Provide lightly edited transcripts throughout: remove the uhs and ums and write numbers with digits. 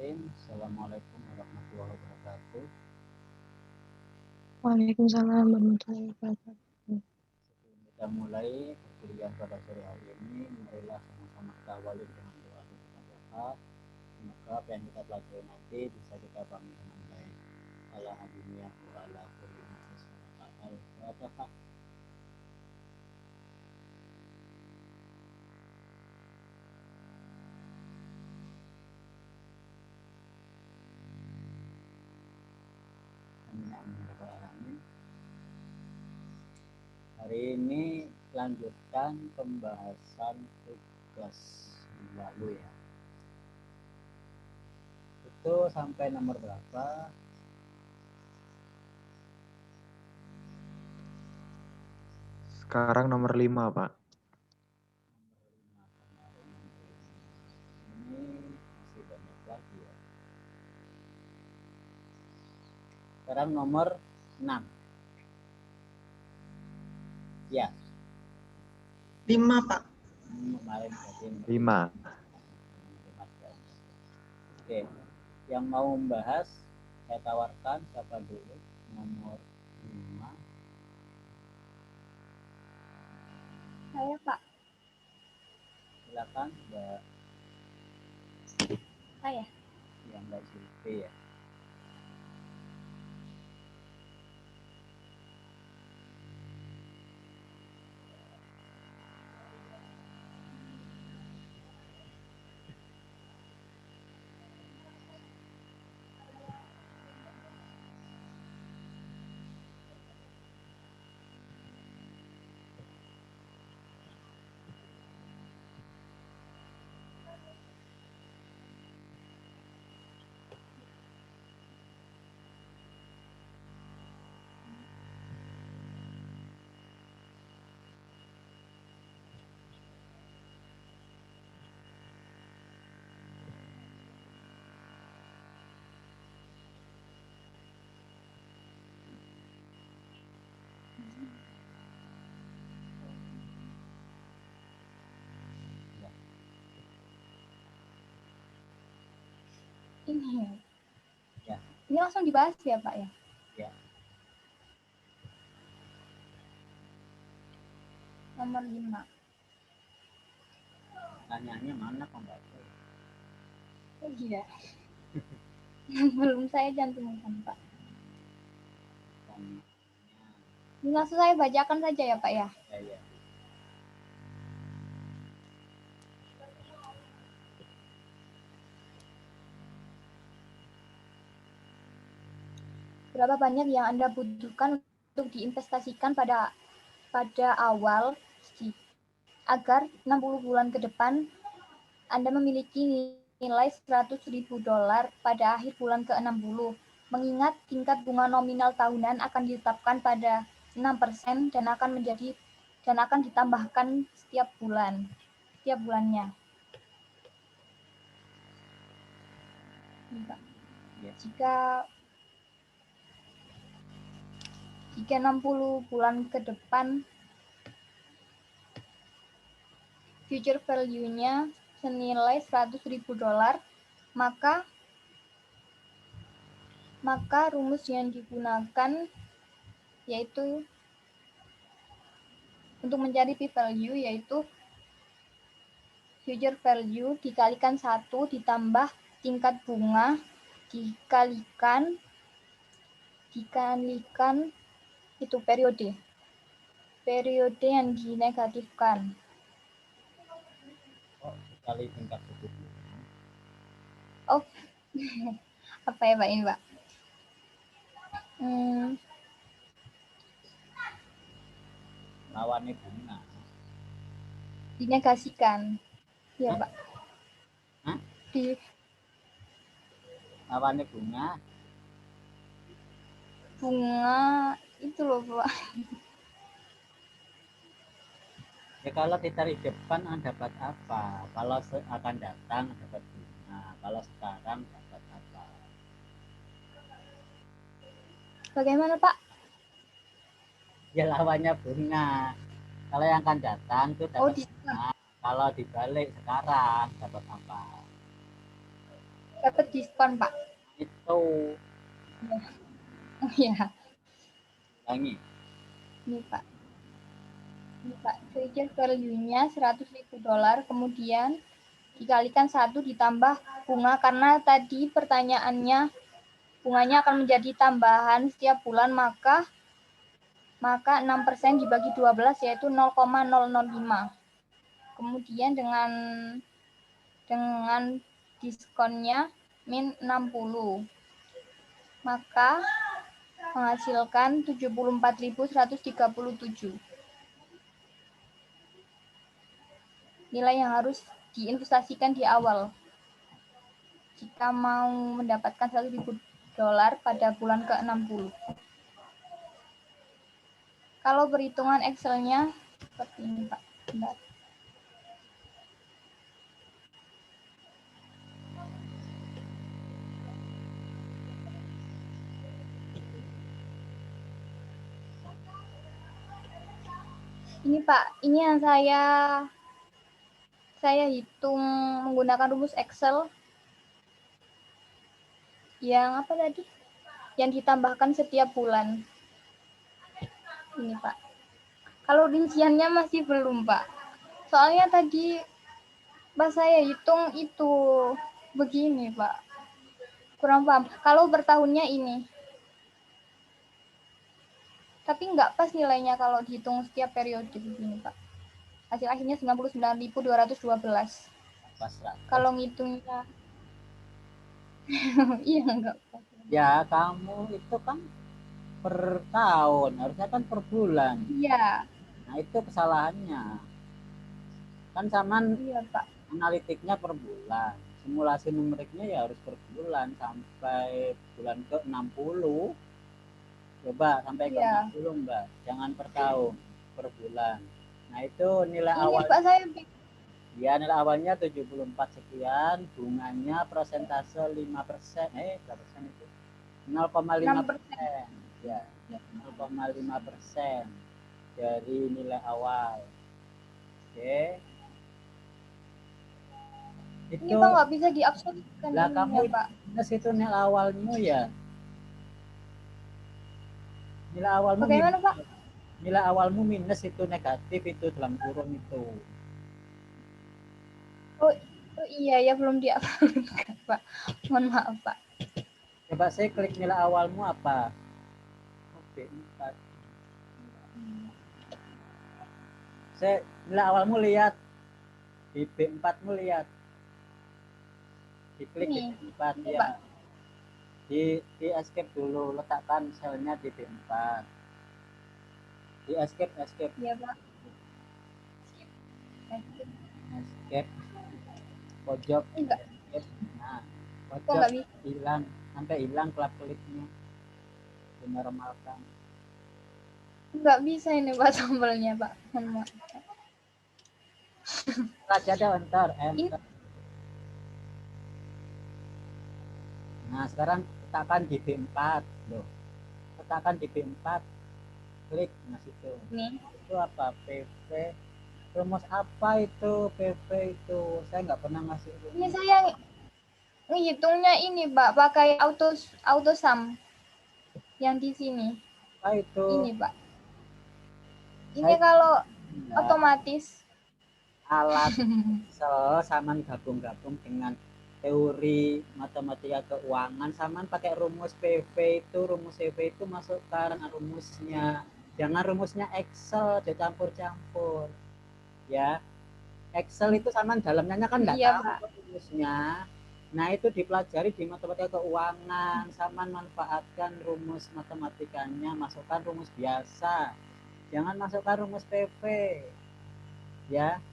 Bismillahirrahmanirrahim. Assalamualaikum warahmatullahi wabarakatuh. Waalaikumsalam warahmatullahi wabarakatuh. Sebelum kita mulai perkuliahan pada sore hari ini, marilah sama-sama kita awali dengan doa dan doa. Semoga apa yang kita pelajari nanti bisa kita pahami dengan baik. Ala dunia wa ala kulli nafsin al-fatihah. Hari ini lanjutkan pembahasan tugas lalu ya. Itu sampai nomor berapa? Sekarang nomor 5, Pak. Ini masih banyak lagi ya. Sekarang nomor 6. Ya. 5, Pak. Kemarin berarti 5. Oke. Yang mau membahas saya tawarkan siapa dulu? Nomor 5. Saya, Pak. Silakan Mbak. Saya. Yang Mbak Silvi ya. Ini. Ya. Ini langsung dibahas ya, Pak ya? Ya. Nomor 5. Tanyanya mana kok Mbak? Oh iya. Belum saya cantumkan, Pak. Tanyanya. Ini langsung saya bacakan saja ya, Pak ya? Ya. Berapa banyak yang Anda butuhkan untuk diinvestasikan pada awal agar 60 bulan ke depan Anda memiliki nilai $100.000 pada akhir bulan ke-60. Mengingat tingkat bunga nominal tahunan akan ditetapkan pada 6% dan akan ditambahkan setiap bulannya. Jika 60 bulan ke depan future value-nya senilai $100.000, maka rumus yang digunakan yaitu untuk mencari p-value yaitu future value dikalikan 1 ditambah tingkat bunga dikalikan itu periode yang dinegatifkan. Oh, sekali tingkat suku bunga. Oh, apa ya Pak ini Pak? Lawannya bunga. Dinegasikan. Ya Pak. Hah? Lawannya bunga itu loh Pak. Ya kalau ditarik depan dapat apa? Kalau akan datang dapat bunga. Kalau sekarang dapat apa? Bagaimana Pak? Ya lawannya bunga. Kalau yang akan datang itu dapat bunga. Kalau dibalik sekarang dapat apa? dapat diskon, Pak. Itu Oh ya, ulangi. ini Pak. Ini Pak, trigger value-nya $100.000, kemudian dikalikan 1 ditambah bunga, karena tadi pertanyaannya bunganya akan menjadi tambahan setiap bulan, maka 6% dibagi 12 yaitu 0,005. Kemudian dengan diskonnya min 60, maka menghasilkan 74.137 nilai yang harus diinvestasikan di awal jika mau mendapatkan $100.000 pada bulan ke-60. Kalau perhitungan Excel-nya seperti ini, Pak. Bentar. Ini Pak, ini yang saya hitung menggunakan rumus Excel yang apa tadi? Yang ditambahkan setiap bulan. Ini Pak. Kalau rinciannya masih belum, Pak. Soalnya tadi pas saya hitung itu begini, Pak. Kurang paham. Kalau per tahunnya ini. Tapi nggak pas nilainya kalau dihitung setiap periode begini, Pak. Hasil akhirnya 99.212. Pas 100. Kalau ngitungnya iya nggak pas. Ya kamu itu kan per tahun, harusnya kan per bulan. Iya. Nah itu kesalahannya. Kan saman Iya, Pak. analitiknya per bulan. Simulasi numeriknya ya harus per bulan sampai bulan ke-60. Coba sampai ke 60, Mbak. Jangan per tahun, per bulan. Nah, itu nilai Ini awal. Pak saya Ya, nilai awalnya 74 sekian, bunganya persentase 5%. Berapa persen itu? 0,5%. Ya, 0,5% dari nilai awal. Oke. Itu ini Pak nggak bisa diabsenkan. lah kamu Pak. minus itu nilai awalmu ya. Nilai awalmu Bagaimana, minus. Pak? Nilai awalmu minus itu negatif itu dalam kurung itu. Oh iya ya belum diabsenkan, Pak. Mohon maaf, Pak. Coba saya klik nilai awalmu apa? B4. Saya nilai awalmu lihat di B4mu lihat. Diklik Ini, di B4 ini, ya. Pak. Di escape dulu, letakkan selnya di B4. Di escape. Iya, Pak. Escape. Pojok. Enggak. Escape. Nah, Kok pojok nggak bisa? hilang sampai hilang klik-kliknya. Dinormalkan. Nggak bisa ini Pak tombolnya, Pak. Mohon maaf. Aja deh, enter. Ini Nah, sekarang letakkan di B4. Loh. Letakkan di B4. Klik. Nah, situ. nih. Itu apa? PV. Rumus apa itu PV itu? Saya nggak pernah ngasih rumus. Ini saya ngitungnya ini, Pak, pakai auto sum. Yang di sini. Apa itu? Ini, Pak. Ini kalau otomatis alat Excel saman gabung-gabung dengan teori matematika keuangan, saman pakai rumus PV itu, rumus PV itu masukkan rumusnya, jangan rumusnya Excel dicampur-campur ya. Excel itu saman dalamnya kan enggak iya, tahu Pak. rumusnya. Nah, itu dipelajari di matematika keuangan, saman manfaatkan rumus matematikanya, masukkan rumus biasa, jangan masukkan rumus PV ya.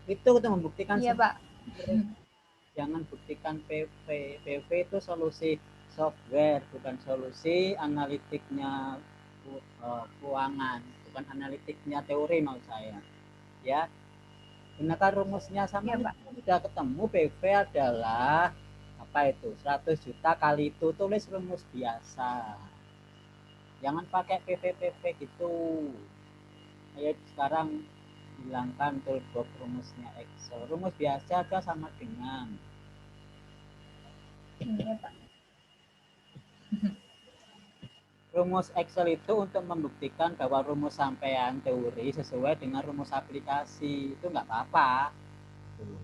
Itu untuk membuktikan Iya, Pak. jangan buktikan PV. PV itu solusi software, bukan solusi analitiknya keuangan, bukan analitiknya teori mau saya ya. Gunakan rumusnya sama Iya, Pak. sudah ketemu. PV adalah apa itu? 100 juta kali itu, tulis rumus biasa, jangan pakai PV gitu. Ayo sekarang hilangkan toolbox rumusnya Excel. Rumus biasa aja sama dengan Ya, Pak. Rumus Excel itu untuk membuktikan bahwa rumus sampean teori sesuai dengan rumus aplikasi. Itu nggak apa-apa. Tuh.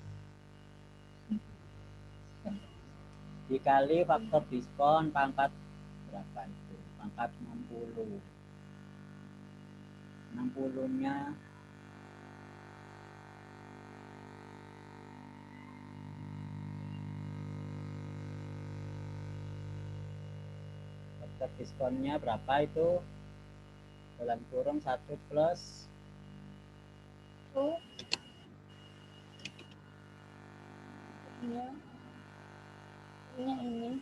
Dikali faktor diskon pangkat berapa itu? Pangkat 60. 60-nya faktor diskonnya berapa itu? Dalam kurung 1 plus Oh. Ya. Ini.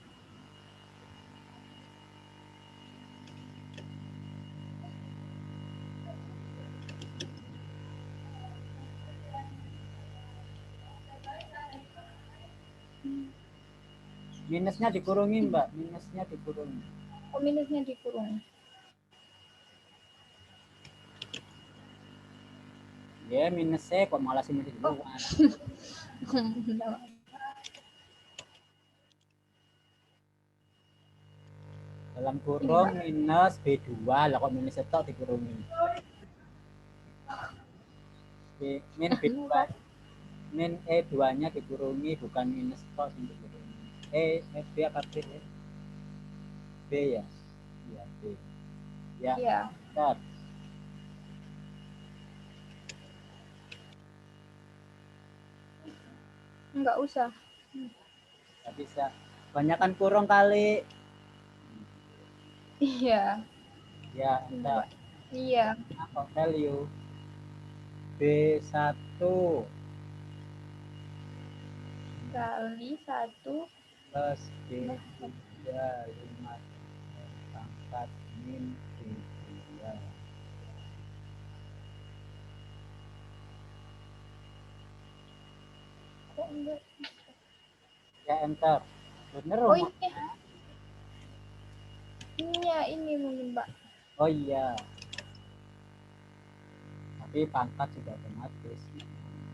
minusnya dikurungin, Mbak. Minusnya dikurungin. Oh, minusnya dikurung. Ya, minusnya kok malah sini di luar. Dalam kurung minus B2 lah, kok minus itu dikurungi. Min B2 min E2 nya dikurungi, bukan minus kok dikurungi. B apa B? B ya? Iya, B. Ya, Iya. Bentar. Enggak usah. Nggak bisa. Banyakan kurung kali. Iya. Ya, entar. Iya. Aku tell you. B1 Kali 1 plus B3 5 pangkat min B2. kok enggak? Ya, enter. Bener, Oh, Mak? ini. Ini mungkin, Pak. Oh iya. Tapi pangkat sudah otomatis.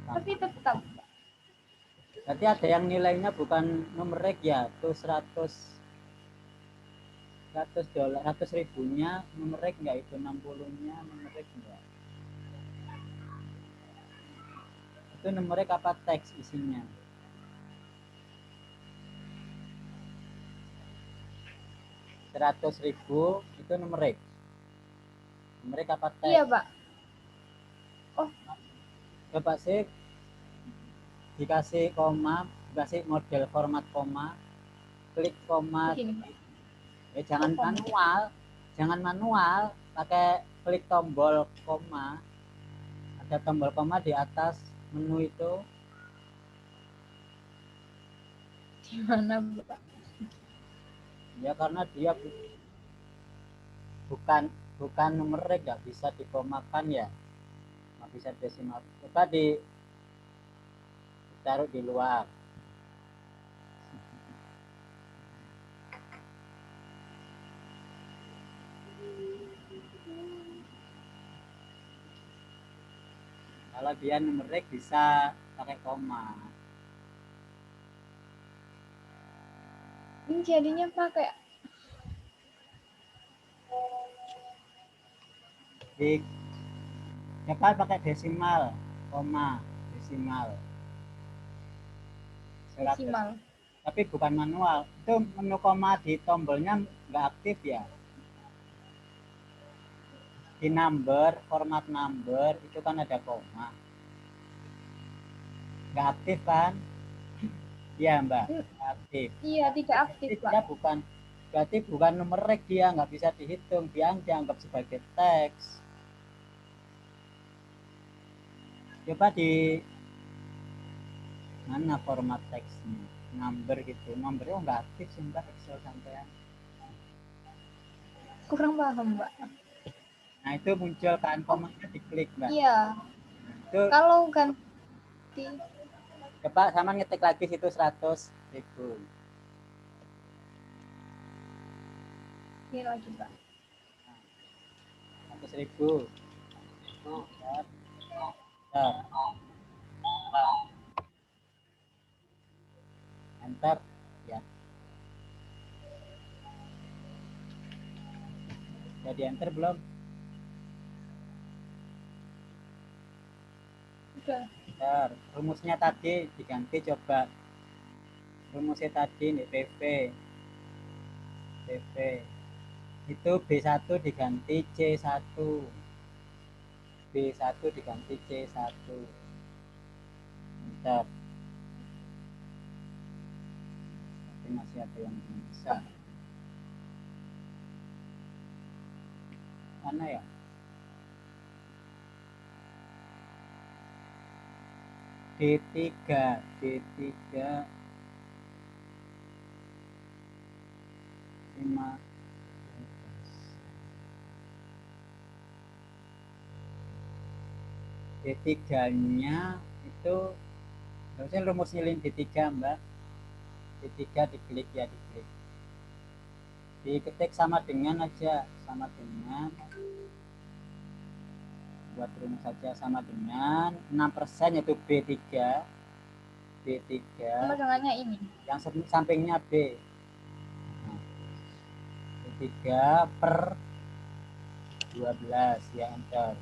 Tapi tetap. Berarti ada yang nilainya bukan numerik ya, tuh 100 dolar, 100 ribunya numerik enggak, itu 60-nya numerik enggak? Itu numerik apa teks isinya? Rp100.000 itu numerik. Numerik apa teks? Iya, Pak. Oh, Coba sih dikasih koma, dikasih model format koma, klik koma. begini, Pak. Jangan Koma. manual, jangan manual, pakai klik tombol koma. Ada tombol koma di atas menu itu. Di mana, Pak? Ya karena dia bukan numerik, nggak bisa dikomakan ya, nggak bisa desimal. Coba ditaruh di luar. Kalau dia numerik bisa pakai koma. Ini jadinya pakai Coba pakai desimal, koma, desimal. desimal. Tapi bukan manual. Itu menu koma di tombolnya nggak aktif ya. Di number, format number itu kan ada koma. Nggak aktif kan? Iya, Mbak, nggak aktif. Iya, tidak aktif, Pak. Dia berarti bukan numerik, dia nggak bisa dihitung, dia dianggap sebagai teks. Coba di mana format teksnya, number gitu, numbernya nggak aktif sih, Mbak, Excel sampean. Kurang paham, Mbak. Nah itu muncul kan komanya, diklik, Mbak. Iya. Itu Kalau ganti coba sama ngetik lagi situ 100.000. ini lagi, Pak. 100.000. Enter ya. Udah di enter belum? Udah. Bentar. Rumusnya tadi diganti coba. Rumusnya tadi nih PV. PV. Itu B1 diganti C1. B1 diganti C1. Bentar. Tapi masih ada yang belum bisa. Mana ya? D3 5 D3-nya itu harusnya rumus nyilin D3 Mbak. D3 diklik ya, diklik. Diketik sama dengan aja, sama dengan buat rumus saja sama dengan 6% yaitu B3 Sama dengannya ini. yang sampingnya B. Nah, B3 per 12 ya, enter.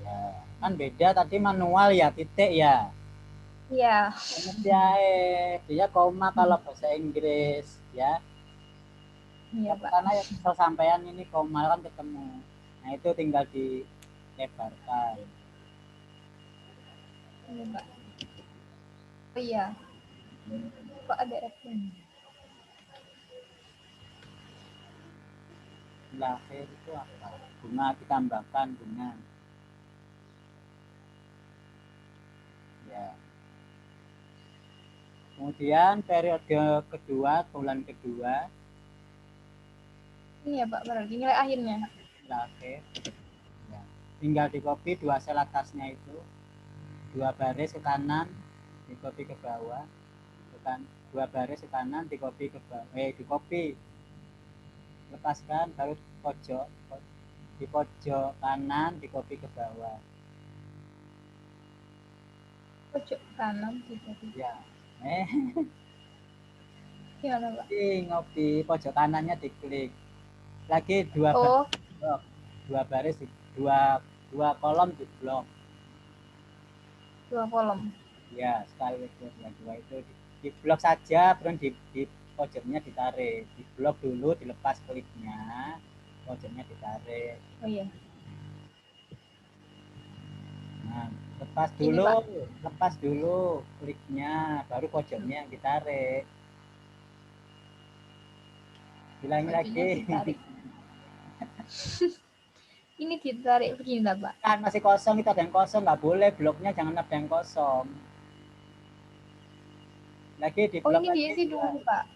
Ya, kan beda tadi manual ya, titik ya. Iya. Ya, dia koma kalau bahasa Inggris ya. Iya, Pak. Karena sampean ini koma kan ketemu. Nah, itu tinggal dilebarkan. Iya, Pak. Oh iya. Kok ada F-nya? Lahir itu apa? Bunga ditambahkan bunga. Ya. Kemudian periode kedua, bulan kedua. Ini ya, Pak, berarti nilai akhirnya. Lahir. Ya. Tinggal di copy 2 sel atasnya itu. 2 baris ke kanan, di copy ke bawah. Bukan 2 baris ke kanan, di copy ke bawah. Di copy. Lepaskan baru pojok. Di pojok kanan, di copy ke bawah. Pojok kanan gitu. Ya. Gimana, Pak? Ngopi pojok kanannya diklik. Lagi 2 Oh, blok. 2 baris, 2 kolom di blok. 2 kolom. Ya, sekali yang 2 itu di blok saja, terus di pojoknya ditarik. Di blok dulu, dilepas kliknya, pojoknya ditarik. Oh iya. Nah, lepas dulu kliknya, baru pojoknya yang ditarik. Bilangin Pojoknya lagi. ditarik. Ini ditarik begini lah, Pak. Kan masih kosong, itu ada yang kosong, nggak boleh bloknya, jangan ada yang kosong. Lagi di Oh, blok ini diisi dulu, Pak.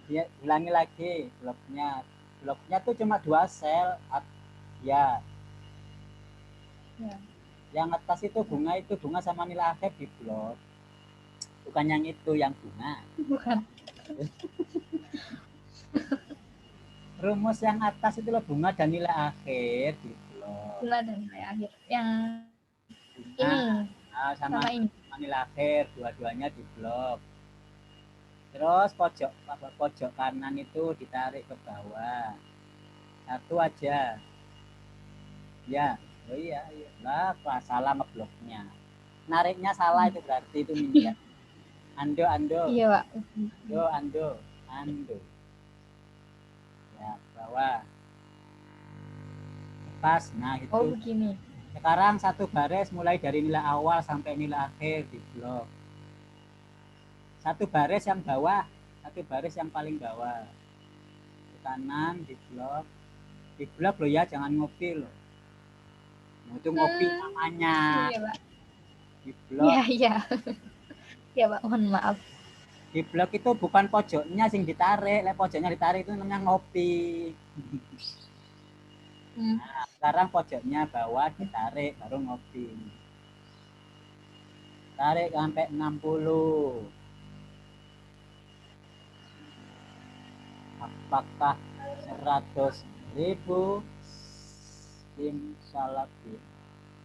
Ya, ulangi lagi bloknya. Bloknya tuh cuma 2 sel. Ya. Ya. Yang atas itu bunga sama nilai akhir di blok. Bukan yang itu, yang bunga. Bukan. Rumus yang atas itu loh, bunga dan nilai akhir di blok. Bunga dan nilai akhir. Yang Bunga, ini sama ini. nilai akhir, dua-duanya di blok. Terus pojok kanan itu ditarik ke bawah. 1 aja. Ya, oh iya. Lah, salah ngebloknya. Nariknya salah itu berarti itu minyak. Ando. Iya, Pak. Ando. Ya, bawah. Lepas, nah itu. Oh, begini. Sekarang 1 baris mulai dari nilai awal sampai nilai akhir di blok. 1 baris yang bawah, 1 baris yang paling bawah. Ke kanan di blok. Di blok lo ya, jangan ngopi lo. Nah, itu ngopi namanya. Iya, Pak. Di blok. Iya. Ya, Pak, mohon maaf. Di blok itu bukan pojoknya sing ditarik, pojoknya ditarik itu namanya ngopi. Nah, sekarang pojoknya bawah ditarik baru ngopi. Tarik sampai 60. Apakah 100.000? Simsalabim.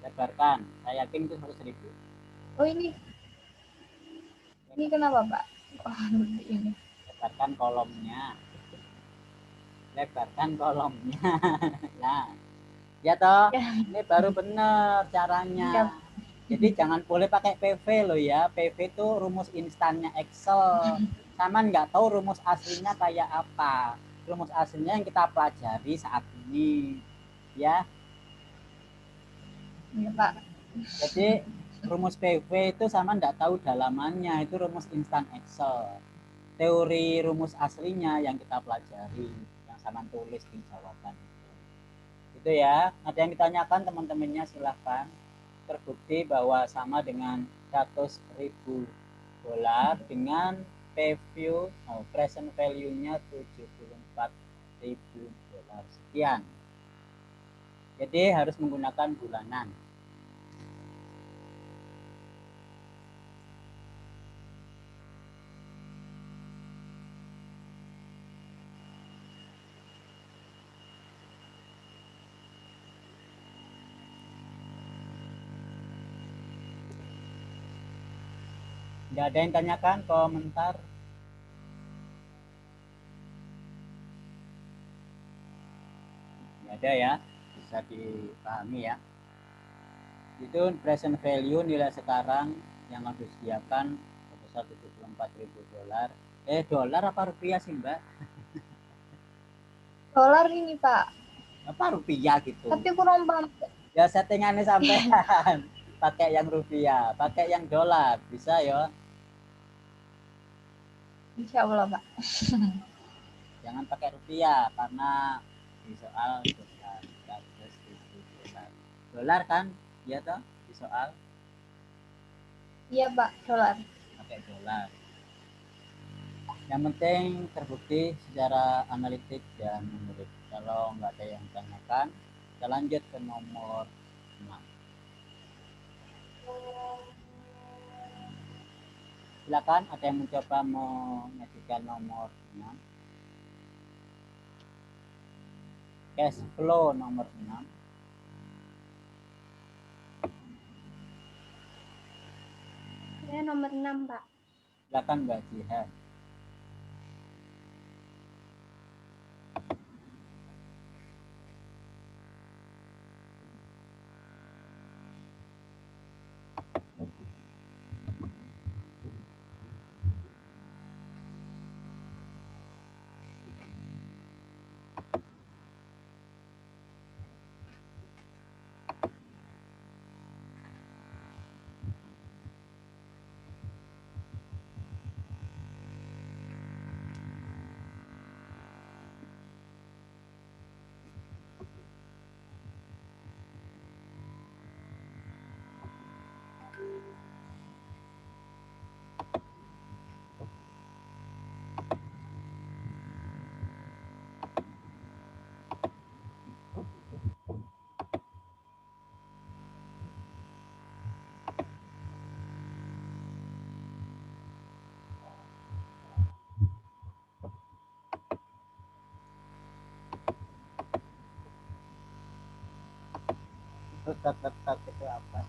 Lebarkan. Saya yakin itu 100.000. Oh, ini kenapa, Pak? Oh, ini. Lebarkan kolomnya. lebarkan kolomnya. Nah, ya toh, Ya. ini baru bener caranya. Ya. Jadi jangan boleh pakai PV loh ya. PV itu rumus instannya Excel. Sama nggak tahu rumus aslinya kayak apa. Rumus aslinya yang kita pelajari saat ini, ya. Ya, Pak. Jadi rumus PV itu sama nggak tahu dalamannya, itu rumus instan Excel. Teori rumus aslinya yang kita pelajari, yang sama tulis di jawaban itu ya. Ada yang ditanyakan teman-temannya, silahkan. Terbukti bahwa sama dengan 100.000 dolar dengan present value-nya 74.000 dolar sekian. Jadi harus menggunakan bulanan. Tidak ada yang tanyakan, komentar? Tidak ada ya, bisa dipahami ya. Itu present value nilai sekarang yang harus disediakan sebesar 74.000 dolar. Dolar apa rupiah sih Mbak? Dolar ini, Pak. Apa rupiah gitu? Tapi kurang paham. Ya settingannya sampean. Pakai yang rupiah, pakai yang dolar, bisa ya. Insya Allah, Pak. Jangan pakai rupiah karena di soal dolar. Dolar kan? Iya toh? Di soal Iya, Pak, dolar. pakai dolar. Yang penting terbukti secara analitik dan numerik. Kalau nggak ada yang tanyakan, kita lanjut ke nomor 6. Silakan, ada yang mencoba mengajukan nomor 6. Cash flow nomor 6. Saya nomor 6, Pak. Silakan Mbak Jihan. Tetap itu apa?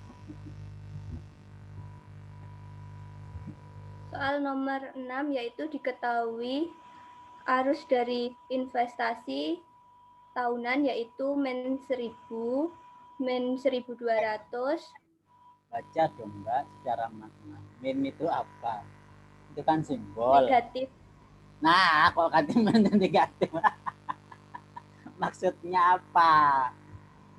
Soal nomor 6 yaitu diketahui arus dari investasi tahunan yaitu min 1000, min 1200. Baca dong Mbak secara makna. Min itu apa? Itu kan simbol. Negatif. Nah, kalau kata negatif. Maksudnya apa?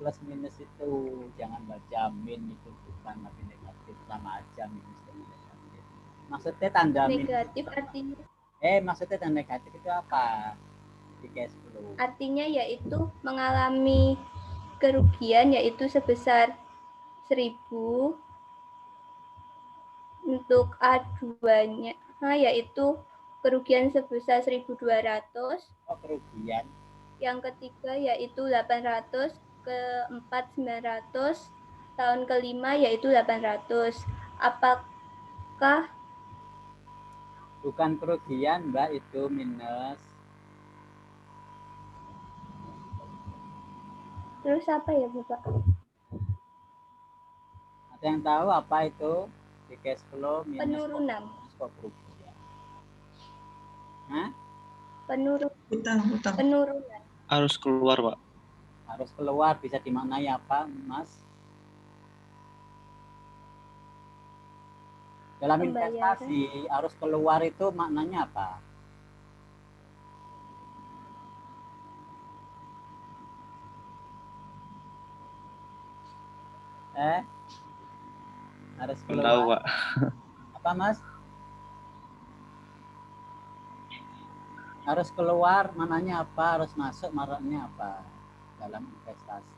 Plus minus itu jangan baca min itu bukan tapi negatif, sama aja minus dan negatif. Maksudnya tanda negatif minus artinya maksudnya tanda negatif itu apa di cash flow? artinya yaitu mengalami kerugian yaitu sebesar 1000. Untuk A2-nya yaitu kerugian sebesar 1200. Oh, kerugian. Yang ketiga yaitu 800, keempat 900, tahun kelima yaitu 800. Apakah Bukan kerugian Mbak, itu minus. terus apa ya Bapak? Ada yang tahu apa itu di cash flow minus? Penurunan. Kok kerugian? Hah? Hutang. Penurunan. Harus keluar, Pak. Harus keluar bisa dimaknai apa, Mas? Dalam Pembayaran. investasi harus keluar itu maknanya apa? Harus Belum keluar. tahu, Pak. Apa, Mas? Harus keluar maknanya apa? Harus masuk maknanya apa? Dalam investasi.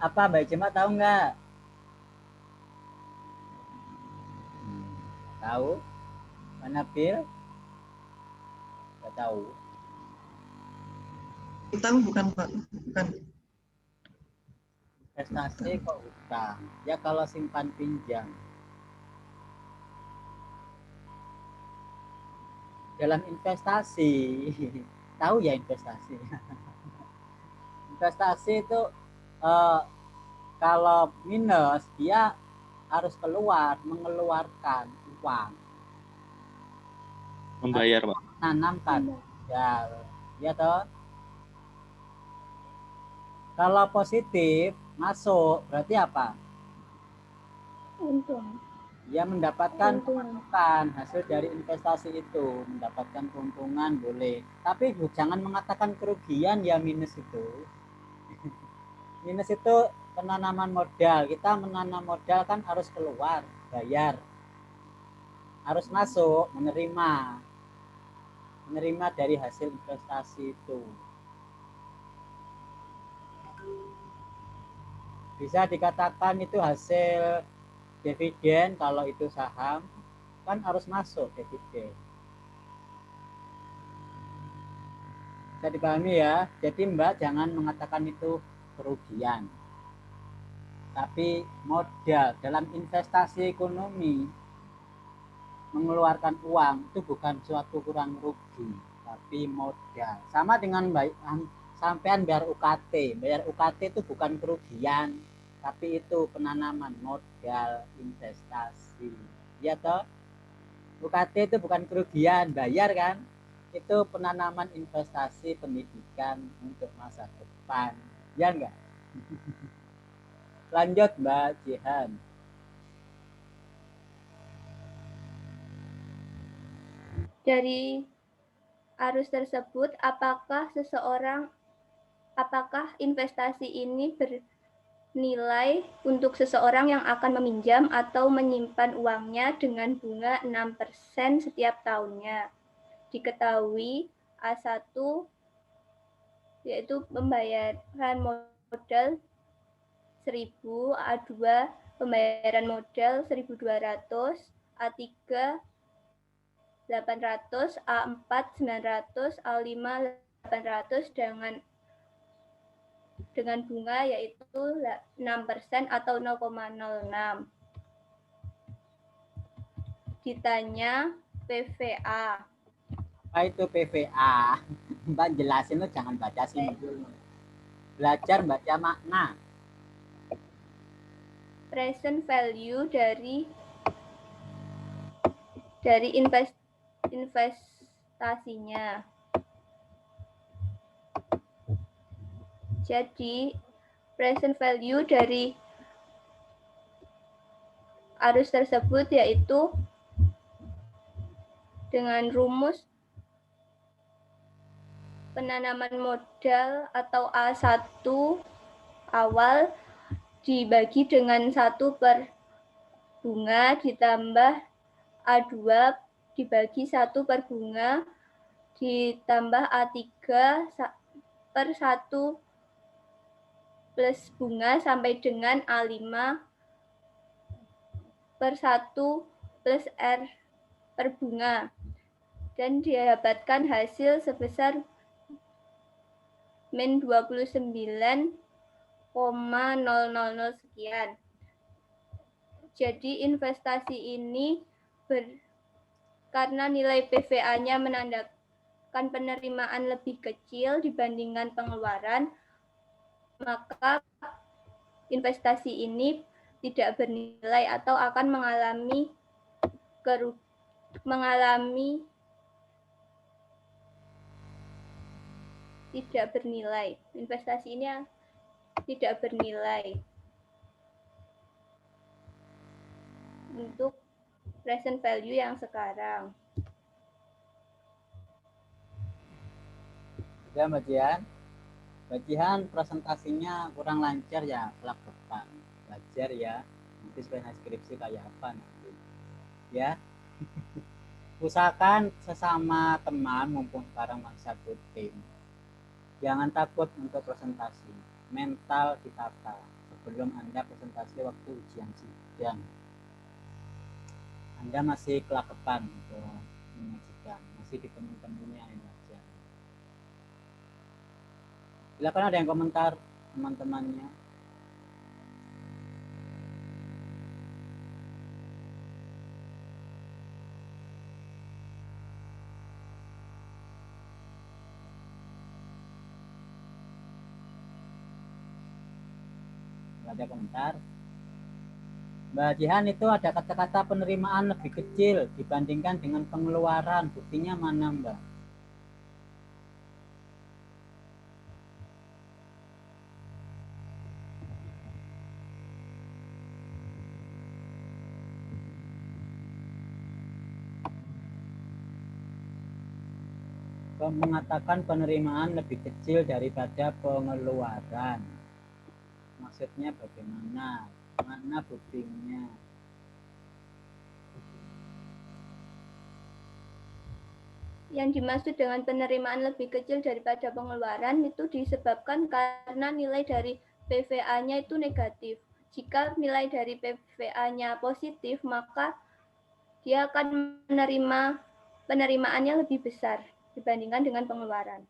Apa Mbak Cema tahu nggak? Tahu? Mana Pil? Nggak tahu. Hutang bukan, Pak. Bukan. Investasi kok utang? Ya kalau simpan pinjam. Dalam investasi, tahu ya investasi. Investasi itu kalau minus dia harus mengeluarkan uang, Membayar, Pak. menanamkan, ya toh. Kalau positif masuk berarti apa? Untung. Ya mendapatkan pemasukan hasil dari investasi itu, mendapatkan keuntungan boleh, tapi jangan mengatakan kerugian ya minus itu. Minus itu penanaman modal. Kita menanam modal kan harus keluar, bayar. Harus masuk, menerima dari hasil investasi itu. Bisa dikatakan itu hasil dividen kalau itu saham, kan harus masuk dividen. Bisa dipahami ya. Jadi Mbak jangan mengatakan itu kerugian. Tapi modal dalam investasi ekonomi, mengeluarkan uang itu bukan suatu kurang rugi, tapi modal. Sama dengan sampean bayar UKT. Bayar UKT itu bukan kerugian, tapi itu penanaman modal investasi. Ya toh? UKT itu bukan kerugian, bayar kan? Itu penanaman investasi pendidikan untuk masa depan. Ya enggak? Lanjut Mbak Jihan. Dari arus tersebut, apakah investasi ini bernilai untuk seseorang yang akan meminjam atau menyimpan uangnya dengan bunga 6% setiap tahunnya? Diketahui A1 yaitu pembayaran modal 1.000, A2 pembayaran modal 1.200, A3 800, A4 900, A5 800 dengan bunga yaitu 6% atau 0,06. Ditanya PVA. Apa itu PVA? Mbak jelasin, lo jangan baca sini dulu. Belajar baca makna. Present value dari investasinya. Jadi present value dari arus tersebut yaitu dengan rumus penanaman modal atau A1 awal dibagi dengan 1 per bunga ditambah A2 dibagi 1 per bunga ditambah A3 per 1 plus bunga sampai dengan A5 per 1 plus R per bunga dan didapatkan hasil sebesar min 29,000 sekian. Jadi investasi ini karena nilai PVA-nya menandakan penerimaan lebih kecil dibandingkan pengeluaran, maka investasi ini tidak bernilai atau akan mengalami tidak bernilai. Investasi ini tidak bernilai untuk present value yang sekarang. Sudah Mbak Jihan? Mbak Jihan presentasinya kurang lancar ya, kelak depan. Belajar ya, nanti supaya skripsi kayak apa nanti. Ya. Usahakan sesama teman mumpung sekarang masih satu tim. Jangan takut untuk presentasi. Mental ditata sebelum Anda presentasi waktu ujian sidang. Anda masih kelakepan untuk menyajikan, masih di teman-temannya yang belajar. Silakan ada yang komentar teman-temannya. Ada komentar. Mbak Jihan, itu ada kata-kata penerimaan lebih kecil dibandingkan dengan pengeluaran. Buktinya mana Mbak? Mengatakan penerimaan lebih kecil daripada pengeluaran. Maksudnya bagaimana? Mana buktinya? Yang dimaksud dengan penerimaan lebih kecil daripada pengeluaran itu disebabkan karena nilai dari PVA-nya itu negatif. Jika nilai dari PVA-nya positif, maka dia akan menerima penerimaannya lebih besar dibandingkan dengan pengeluaran.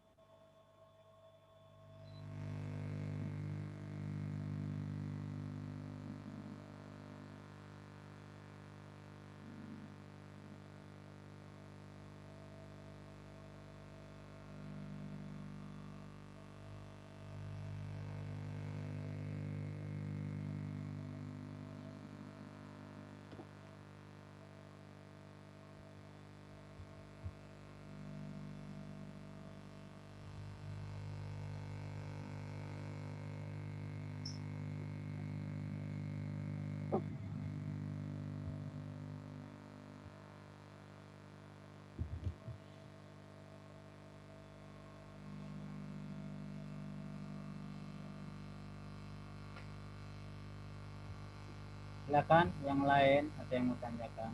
Silakan yang lain, ada yang mau tanyakan?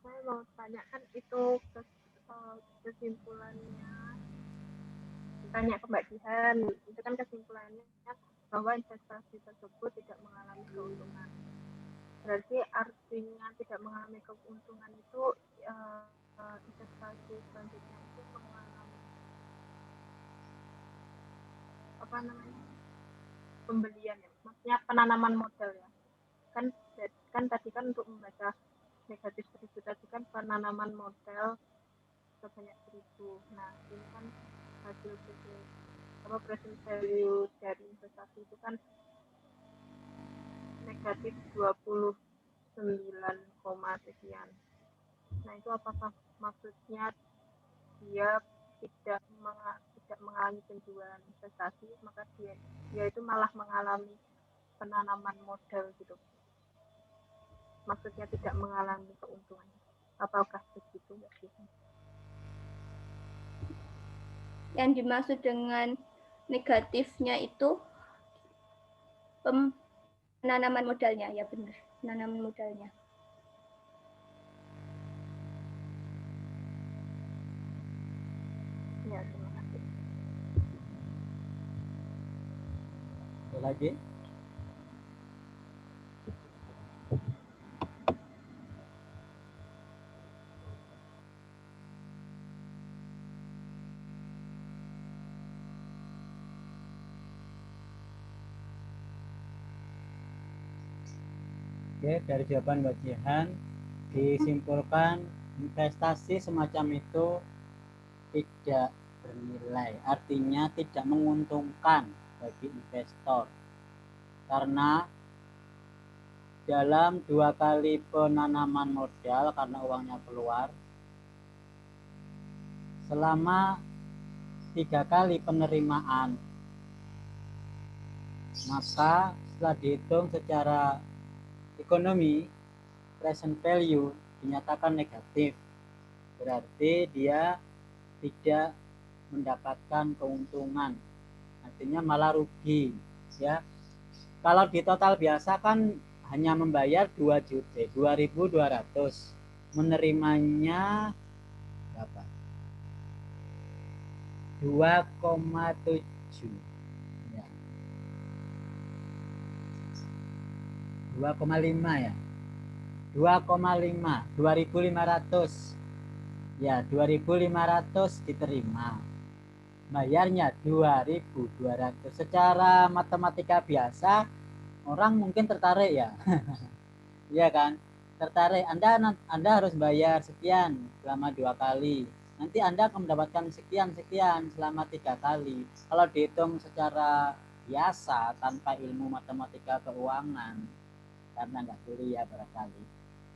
Saya mau tanyakan itu kesimpulannya, tanya ke Mbak Jihan, itu kan kesimpulannya bahwa investasi tersebut tidak mengalami keuntungan. Berarti artinya tidak mengalami keuntungan itu investasi selanjutnya itu mengalami pembelian ya, maksudnya penanaman modal ya. Kan tadi kan untuk membaca negatif 1.000 tadi kan penanaman modal sebanyak 1.000. Nah, ini kan hasil present value dari investasi itu kan negatif 29, sekian. Nah, itu apakah maksudnya dia tidak mengalami penjualan investasi, maka dia itu malah mengalami penanaman modal gitu. Maksudnya tidak mengalami keuntungan. Apakah begitu? Yang dimaksud dengan negatifnya itu penanaman modalnya, ya benar, penanaman modalnya. Ya, terima kasih. Ada lagi? Oke, dari jawaban Mbak Jihan disimpulkan investasi semacam itu tidak bernilai, artinya tidak menguntungkan bagi investor, karena dalam 2 kali penanaman modal karena uangnya keluar, selama 3 kali penerimaan, maka setelah dihitung secara ekonomi, present value dinyatakan negatif, berarti dia tidak mendapatkan keuntungan, artinya malah rugi ya. Kalau di total biasa kan hanya membayar 2.200, menerimanya berapa? 2,7 ya. 2,5 ya. 2,5, 2.500 ya, 2.500 diterima, bayarnya 2.200. Secara matematika biasa orang mungkin tertarik ya. Iya kan, tertarik. Anda harus bayar sekian selama 2 kali, nanti Anda akan mendapatkan sekian selama 3 kali. Kalau dihitung secara biasa tanpa ilmu matematika keuangan, karena nggak kuliah barangkali,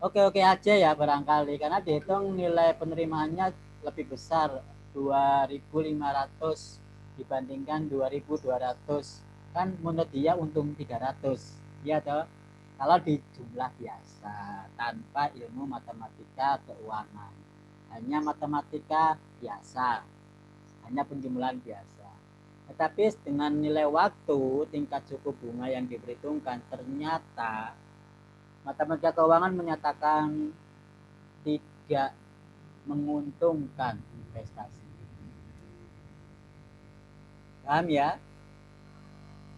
oke aja ya barangkali, karena dihitung nilai penerimaannya lebih besar, 2.500 dibandingkan 2.200, kan menurut dia untung 300 ya toh, kalau di jumlah biasa tanpa ilmu matematika keuangan, hanya matematika biasa, hanya penjumlahan biasa. Tetapi dengan nilai waktu, tingkat suku bunga yang diperhitungkan, ternyata matematika keuangan menyatakan tidak menguntungkan investasi. Paham ya?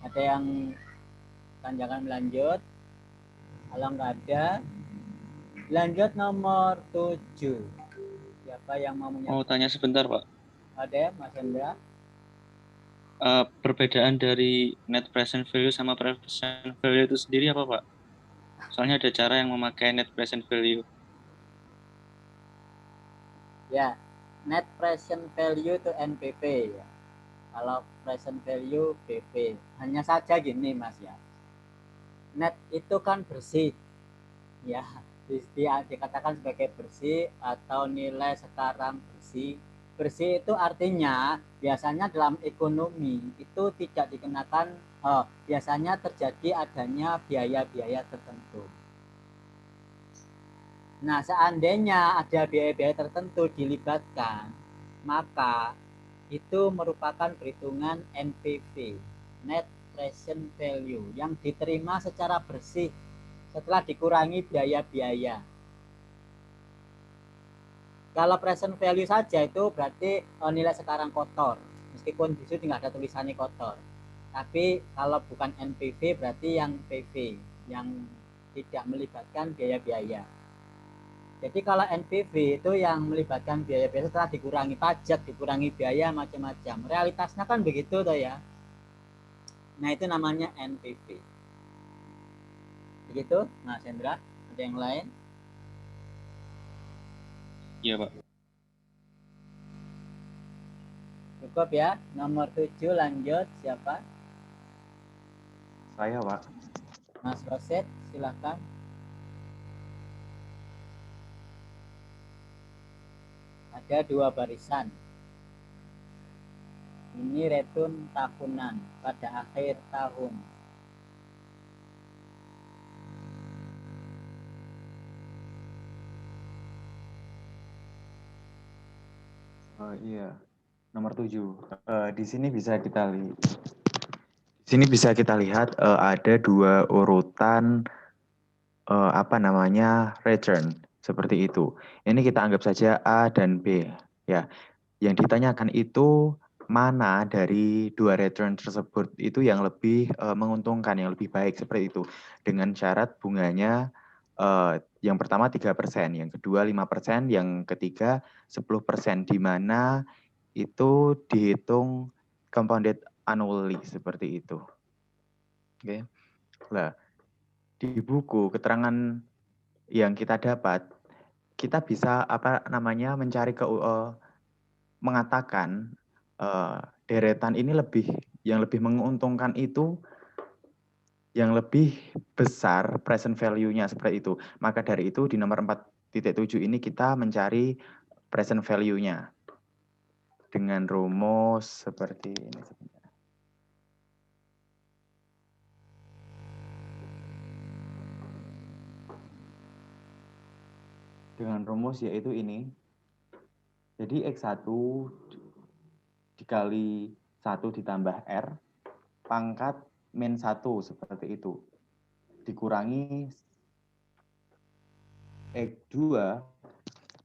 Ada yang jangan melanjut? Kalau nggak ada, lanjut nomor 7. Siapa yang mau Mau tanya sebentar, Pak. Ada, Mas Hendra? Perbedaan dari net present value sama present value itu sendiri apa, Pak? Soalnya ada cara yang memakai net present value. Ya, net present value itu NPV ya. Kalau present value PP. Hanya saja gini Mas ya. Net itu kan bersih. Ya, dikatakan sebagai bersih atau nilai sekarang bersih. Bersih itu artinya biasanya dalam ekonomi itu tidak dikenakan, biasanya terjadi adanya biaya-biaya tertentu. Nah, seandainya ada biaya-biaya tertentu dilibatkan, maka itu merupakan perhitungan NPV, net present value, yang diterima secara bersih setelah dikurangi biaya-biaya. Kalau present value saja itu berarti nilai sekarang kotor, meskipun di situ tidak ada tulisannya kotor. Tapi kalau bukan NPV berarti yang PV, yang tidak melibatkan biaya-biaya. Jadi kalau NPV itu yang melibatkan biaya-biaya setelah dikurangi pajak, dikurangi biaya macam-macam. Realitasnya kan begitu toh ya. Nah, itu namanya NPV. Begitu, Mas Hendra. Ada yang lain? Iya, Pak. Cukup ya. Nomor 7 lanjut. Siapa? Saya, Pak. Mas Roset, silakan. Ada 2 barisan. Ini return tahunan pada akhir tahun. Iya, nomor 7. Di sini bisa kita lihat. Di sini bisa kita lihat ada 2 urutan return seperti itu. Ini kita anggap saja A dan B ya. Yang ditanyakan itu mana dari 2 return tersebut itu yang lebih menguntungkan, yang lebih baik seperti itu. Dengan syarat bunganya yang pertama 3%, yang kedua 5%, yang ketiga 10%, di mana itu dihitung compounded annually seperti itu. Oke. Nah, di buku keterangan yang kita dapat kita bisa mencari mengatakan deretan ini yang lebih menguntungkan itu yang lebih besar present value-nya seperti itu. Maka dari itu di nomor 4.7 ini kita mencari present value-nya dengan rumus seperti ini. Dengan rumus yaitu ini. Jadi X1 dikali 1 ditambah R pangkat min 1 seperti itu. Dikurangi X2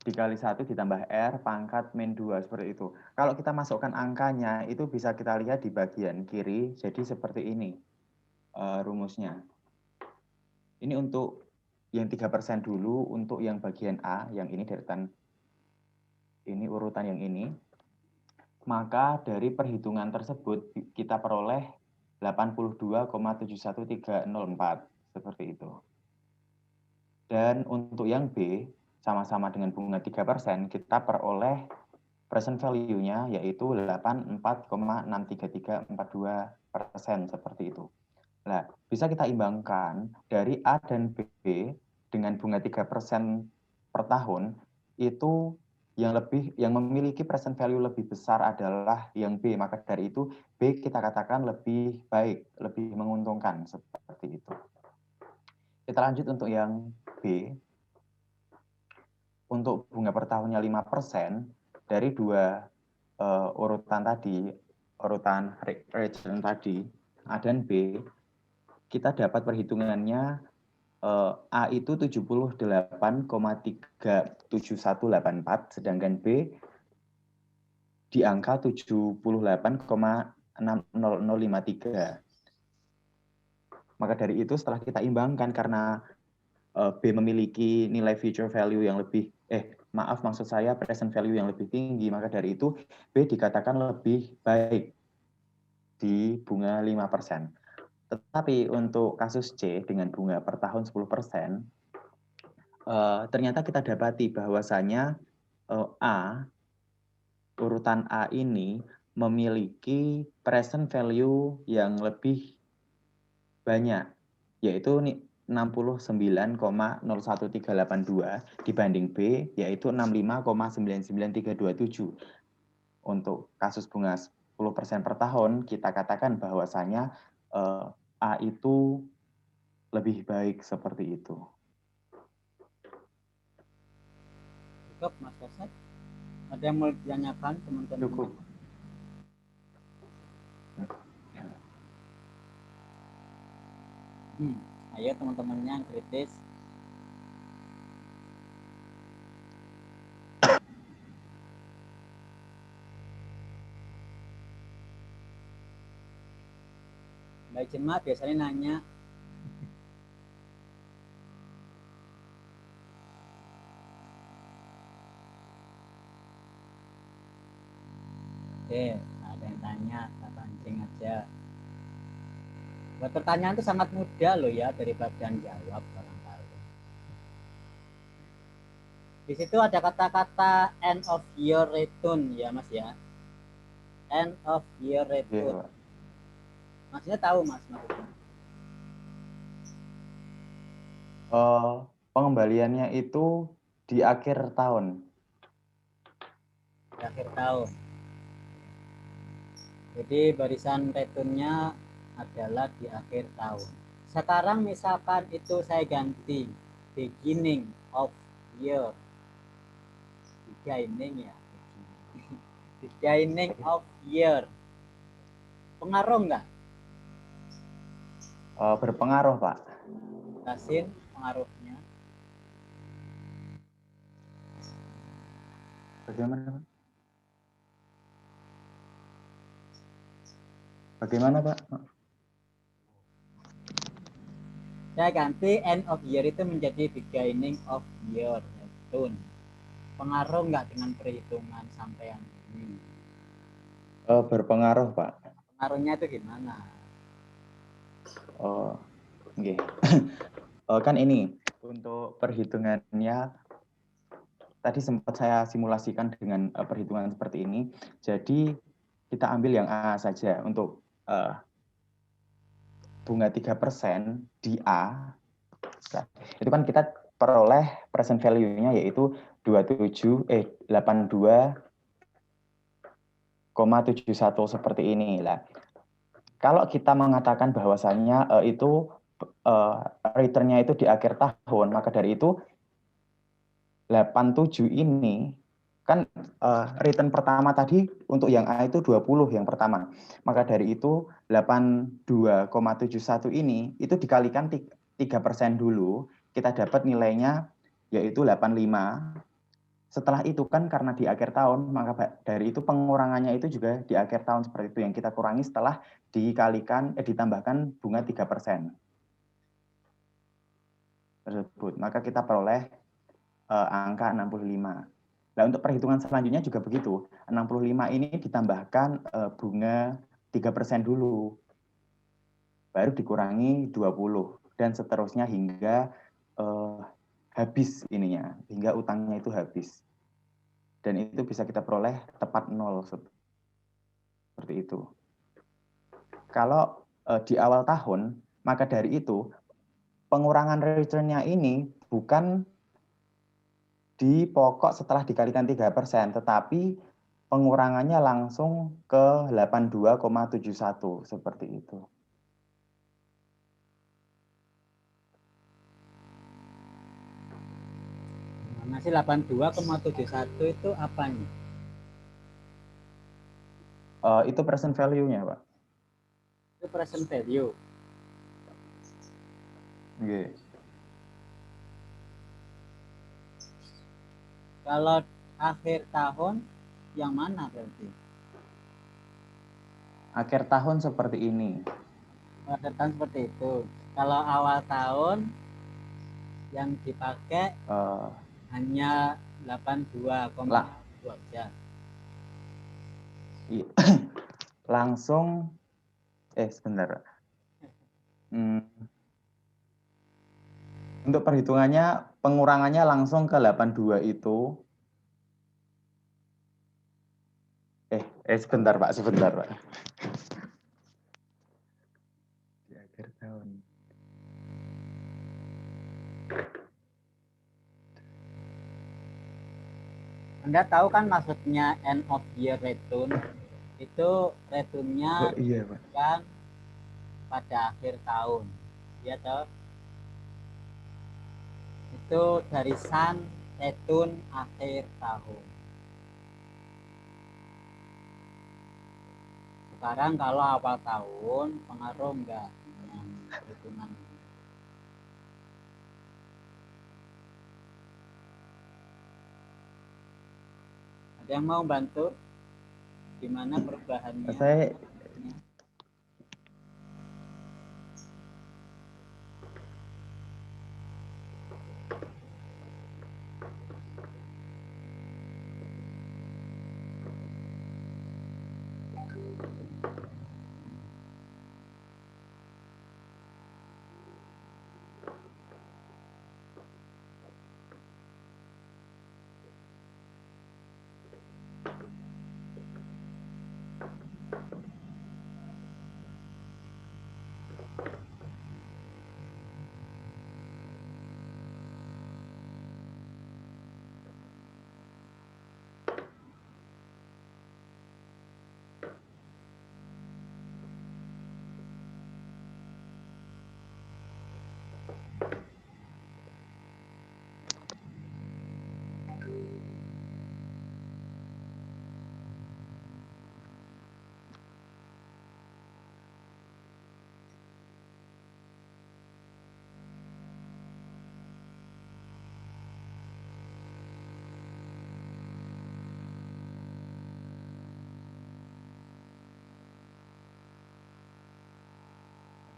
dikali 1 ditambah R pangkat min 2 seperti itu. Kalau kita masukkan angkanya itu bisa kita lihat di bagian kiri. Jadi seperti ini rumusnya. Ini untuk yang 3% dulu, untuk yang bagian A, yang ini deretan, ini urutan yang ini. Maka dari perhitungan tersebut kita peroleh 82,71304 seperti itu. Dan untuk yang B, sama-sama dengan bunga 3%, kita peroleh present value-nya yaitu 84,63342% seperti itu. Nah, bisa kita imbangkan dari A dan B dengan bunga 3% per tahun, itu yang memiliki present value lebih besar adalah yang B. Maka dari itu B kita katakan lebih baik, lebih menguntungkan seperti itu. Kita lanjut untuk yang B. Untuk bunga per tahunnya 5% dari dua urutan tadi, urutan return tadi, A dan B, kita dapat perhitungannya A itu 78,37184, sedangkan B di angka 78,60053. Maka dari itu setelah kita imbangkan karena B memiliki nilai future value yang lebih, maksud saya present value yang lebih tinggi, maka dari itu B dikatakan lebih baik di bunga 5%. Tetapi untuk kasus C dengan bunga per tahun 10%, ternyata kita dapati bahwasanya urutan A ini memiliki present value yang lebih banyak, yaitu 69,01382 dibanding B, yaitu 65,99327. Untuk kasus bunga 10% per tahun, kita katakan bahwasanya A itu lebih baik seperti itu. Cukup, Mas Kasat? Ada yang mau ditanyakan, teman-teman? Cukup. Ayo teman-temannya yang kritis. Mbak Jema biasanya nanya. Oke, ada yang tanya, kita pancing aja. Buat pertanyaan itu sangat mudah loh ya, daripada yang jawab barangkali. Di situ ada kata-kata end of year return ya Mas ya. End of year return. Maksudnya tahu Mas maksudnya? Pengembaliannya itu di akhir tahun. Di akhir tahun. Jadi barisan returnnya adalah di akhir tahun. Sekarang misalkan itu saya ganti beginning of year. Beginning ya. Beginning of year. Pengaruh nggak? Berpengaruh, Pak. Jelasin pengaruhnya. Bagaimana, Pak? Bagaimana, Pak? Saya ganti end of year itu menjadi beginning of year. Return. Pengaruh nggak dengan perhitungan sampai yang ini? Berpengaruh, Pak. Pengaruhnya itu gimana? Kan ini untuk perhitungannya tadi sempat saya simulasikan dengan perhitungan seperti ini. Jadi kita ambil yang A saja untuk bunga 3% di A. Nah, itu kan kita peroleh present value-nya yaitu 82,71 seperti ini lah. Kalau kita mengatakan bahwasannya itu return-nya itu di akhir tahun, maka dari itu 87 ini kan return pertama tadi untuk yang A itu 20 yang pertama. Maka dari itu 82,71 ini itu dikalikan 3% dulu, kita dapat nilainya yaitu 85. Setelah itu kan karena di akhir tahun, maka dari itu pengurangannya itu juga di akhir tahun seperti itu yang kita kurangi setelah ditambahkan bunga 3% tersebut. Maka kita peroleh angka 65. Nah, untuk perhitungan selanjutnya juga begitu. 65 ini ditambahkan bunga 3% dulu. Baru dikurangi 20 dan seterusnya hingga habis ininya, hingga utangnya itu habis. Dan itu bisa kita peroleh tepat 0 seperti itu. Kalau di awal tahun, maka dari itu pengurangan return-nya ini bukan di pokok setelah dikalikan 3%, tetapi pengurangannya langsung ke 82,71 seperti itu. Masih 82,71 itu apanya? Itu present value-nya, Pak. Itu present value. Okay. Kalau akhir tahun yang mana berarti? Akhir tahun seperti ini. Akhir tahun seperti itu. Kalau awal tahun yang dipakai hanya 82,2 aja. Iya. Langsung sebentar. Untuk perhitungannya pengurangannya langsung ke 82 itu. Sebentar Pak, sebentar Pak. Di akhir tahun. Anda tahu kan maksudnya end of year return? Itu returnnya Iya Pak. yang pada akhir tahun. Ya toh? Itu barisan return akhir tahun. Sekarang kalau awal tahun pengaruh enggak dengan perhitungan? Ada yang mau bantu? Gimana perubahannya? Saya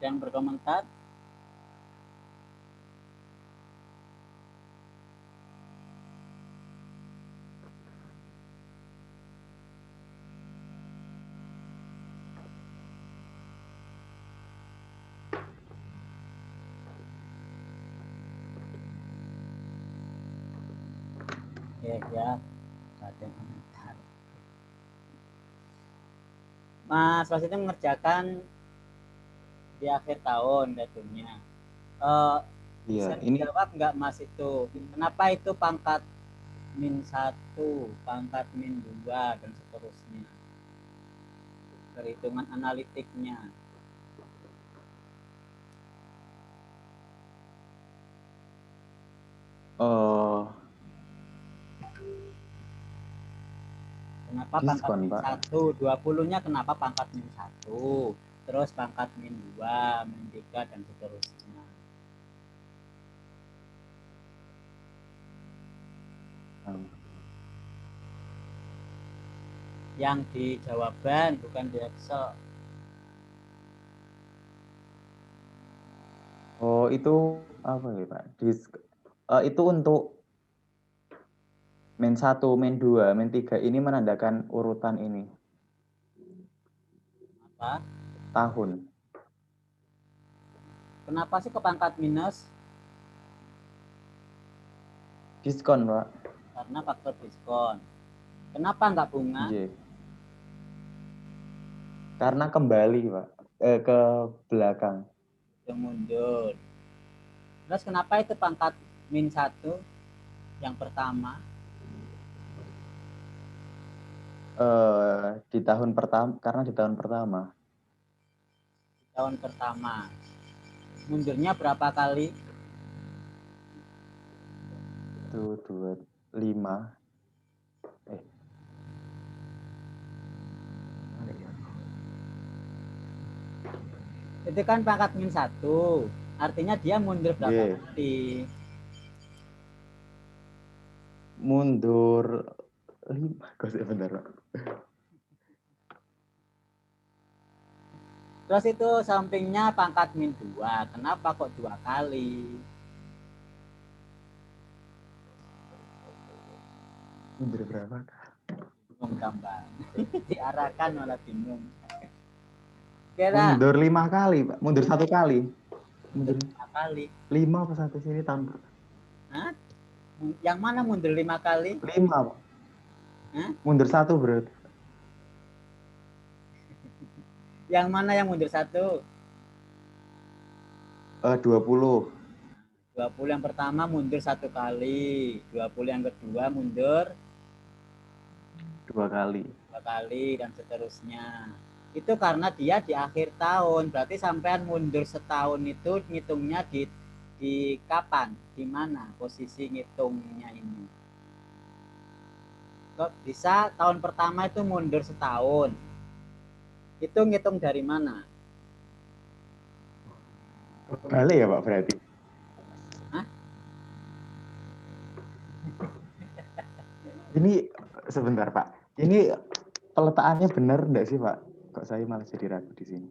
yang berkomentar? Ya, ada yang komentar. Mas Wasit mengerjakan di akhir tahun datunya. Bisa Iya, ini dijawab nggak Mas itu? Kenapa itu pangkat -1, pangkat -2 dan seterusnya? Perhitungan analitiknya. Kenapa pangkat diskon, Pak. -1? 20-nya kenapa pangkat -1? Terus pangkat -2, -3 dan seterusnya. Yang di jawaban bukan di Excel. Oh, itu apa ya, Pak? Itu untuk -1, -2, -3 ini menandakan urutan ini. Apa? Tahun. Kenapa sih ke pangkat minus? Diskon, Pak. Karena faktor diskon. Kenapa nggak bunga? Iya. Karena kembali, Pak. Ke belakang. Itu mundur. Terus kenapa itu pangkat -1 yang pertama? Di tahun pertama, karena di tahun pertama. Di tahun pertama. Mundurnya berapa kali? 1, 2, 5. Itu kan pangkat -1. Artinya dia mundur berapa kali? Mundur 5. Bentar, Pak. Terus itu sampingnya pangkat -2. Kenapa kok 2 kali? Mundur berapa? Bingung gambar. Diarahkan malah bingung. Kira Mundur 5 kali, Pak. Mundur 1 kali. Mundur 5 kali. 5 apa 1 sini tahun? Hah? Yang mana mundur 5 kali? 5, Pak. Hah? Mundur 1 berarti. Yang mana yang mundur 1? 20. 20 yang pertama mundur 1 kali. 20 yang kedua mundur 2 kali. 2 kali dan seterusnya. Itu karena dia di akhir tahun. Berarti sampean mundur setahun itu ngitungnya di kapan? Di mana posisi ngitungnya ini? Kok bisa tahun pertama itu mundur setahun? Itu ngitung dari mana? Balik ya, Pak, berarti. Hah? Ini sebentar, Pak. Ini peletakannya benar enggak sih, Pak? Kok saya malah jadi ragu di sini.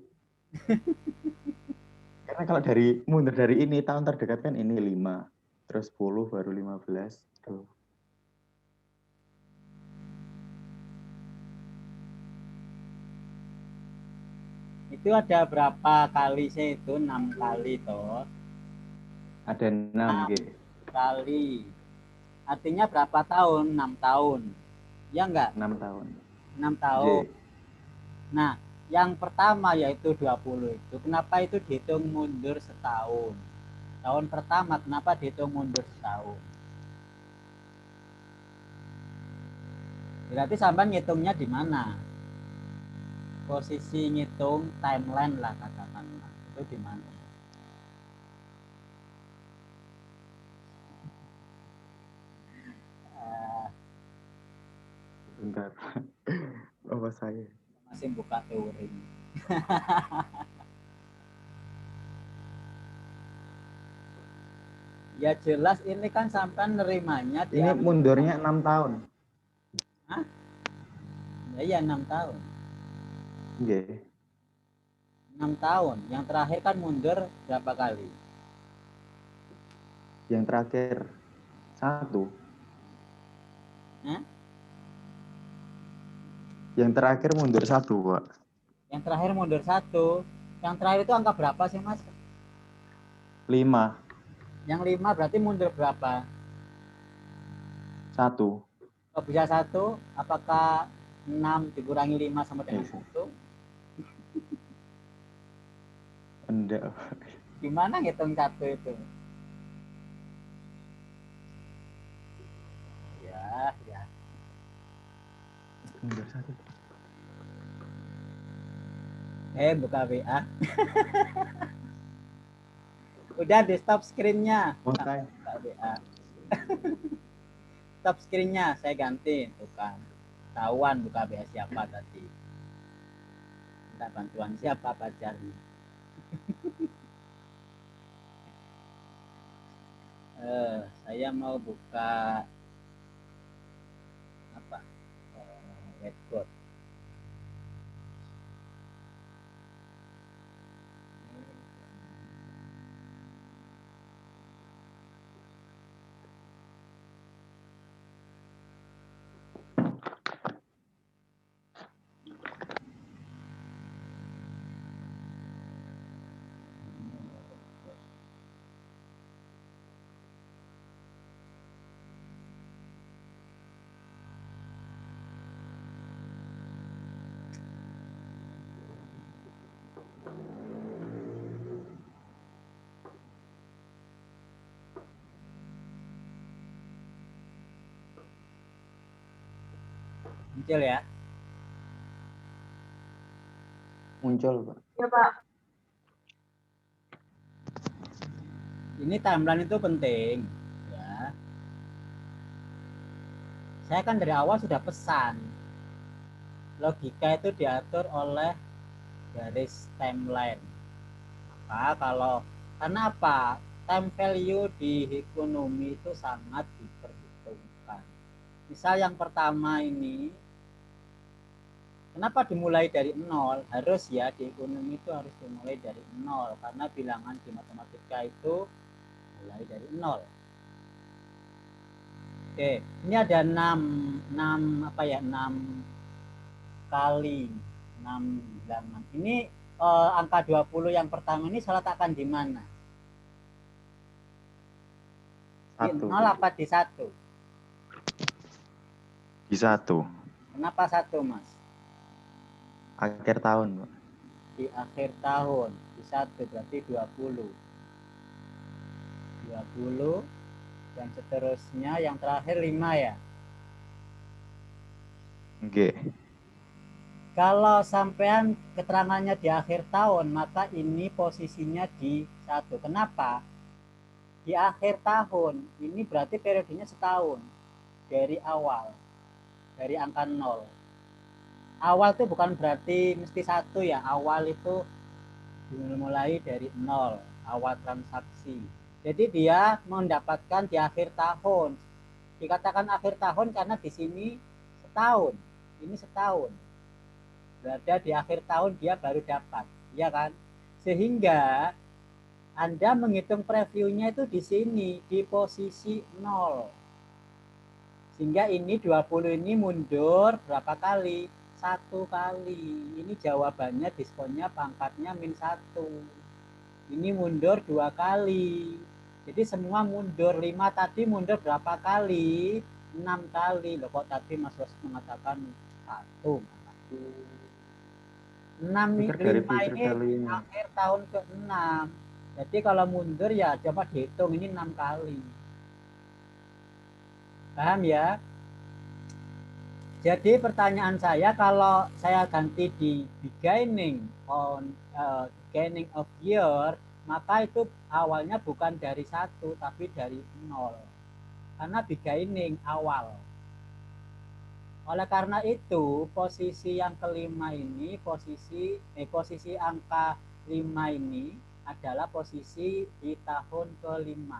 Karena kalau mundur dari ini, tahun terdekat kan ini 5. Terus 10, baru 15. Tuh. Itu ada berapa kali sih itu? 6 kali toh. Ada 6 gitu. Kali. Artinya berapa tahun? 6 tahun. Ya enggak? 6 tahun. 6 tahun. Nah, yang pertama yaitu 20 itu. Kenapa itu dihitung mundur setahun? Tahun pertama kenapa dihitung mundur setahun? Berarti sampai ngitungnya di mana? Posisi ngitung timeline lah katakanlah. Itu di mana? Bentar. Apa saya? Masih buka teori. Ya jelas ini kan sampai nerimanya ini mundurnya 6 tahun. Hah? Ya 6 tahun. Iya. 6 tahun. Yang terakhir kan mundur berapa kali? Yang terakhir 1. Hah? Yang terakhir mundur 1, Pak. Yang terakhir mundur 1. Yang terakhir itu angka berapa sih, Mas? 5. Yang 5 berarti mundur berapa? 1. Kok bisa 1? Apakah 6 dikurangi 5 sama dengan 1? Enggak. Gimana ngitung 1 itu? Ya. Mundur 1. Buka WA. Udah di stop screen-nya. Buka. Buka WA. Stop screen-nya, saya ganti. Bukan. Tahuan buka WA siapa tadi. Minta bantuan siapa pacarnya. Saya mau buka apa? Whiteboard. Muncul ya? Muncul, Pak. Ya, Pak. Ini timeline itu penting, ya. Saya kan dari awal sudah pesan. Logika itu diatur oleh garis timeline. Karena apa? Time value di ekonomi itu sangat diperhitungkan. Misal yang pertama ini, kenapa dimulai dari 0? Harus ya, di ekonomi itu harus dimulai dari 0. Karena bilangan di matematika itu mulai dari 0. Oke, ini ada 6 kali 6 bilangan. Ini angka 20 yang pertama ini saya letakkan di mana? Di 0 apa di 1? Di 1. Kenapa 1, Mas? Akhir tahun, Pak. Di akhir tahun. Di 1 berarti 20. 20 dan seterusnya, yang terakhir 5 ya. Oke. Kalau sampean keterangannya di akhir tahun, maka ini posisinya di 1. Kenapa? Di akhir tahun, ini berarti periodenya setahun. Dari awal. Dari angka 0. Awal itu bukan berarti mesti 1 ya. Awal itu dimulai dari 0. Awal transaksi. Jadi dia mendapatkan di akhir tahun. Dikatakan akhir tahun karena di sini setahun. Ini setahun. Berada di akhir tahun dia baru dapat, ya kan? Sehingga Anda menghitung previewnya itu di sini, di posisi 0. Sehingga ini 20 ini mundur berapa kali? 1 kali. Ini jawabannya, diskonnya pangkatnya -1. Ini mundur 2 kali. Jadi semua mundur. 5 tadi mundur berapa kali? 6 kali. Loh, kok tadi Mas Ros mengatakan 1? 5 ini akhir tahun ke-6. Jadi kalau mundur ya coba dihitung, ini 6 kali. Paham ya? Jadi pertanyaan saya, kalau saya ganti di beginning of year, maka itu awalnya bukan dari 1 tapi dari 0. Karena beginning awal. Oleh karena itu, posisi yang kelima ini, posisi angka 5 ini adalah posisi di tahun ke-5.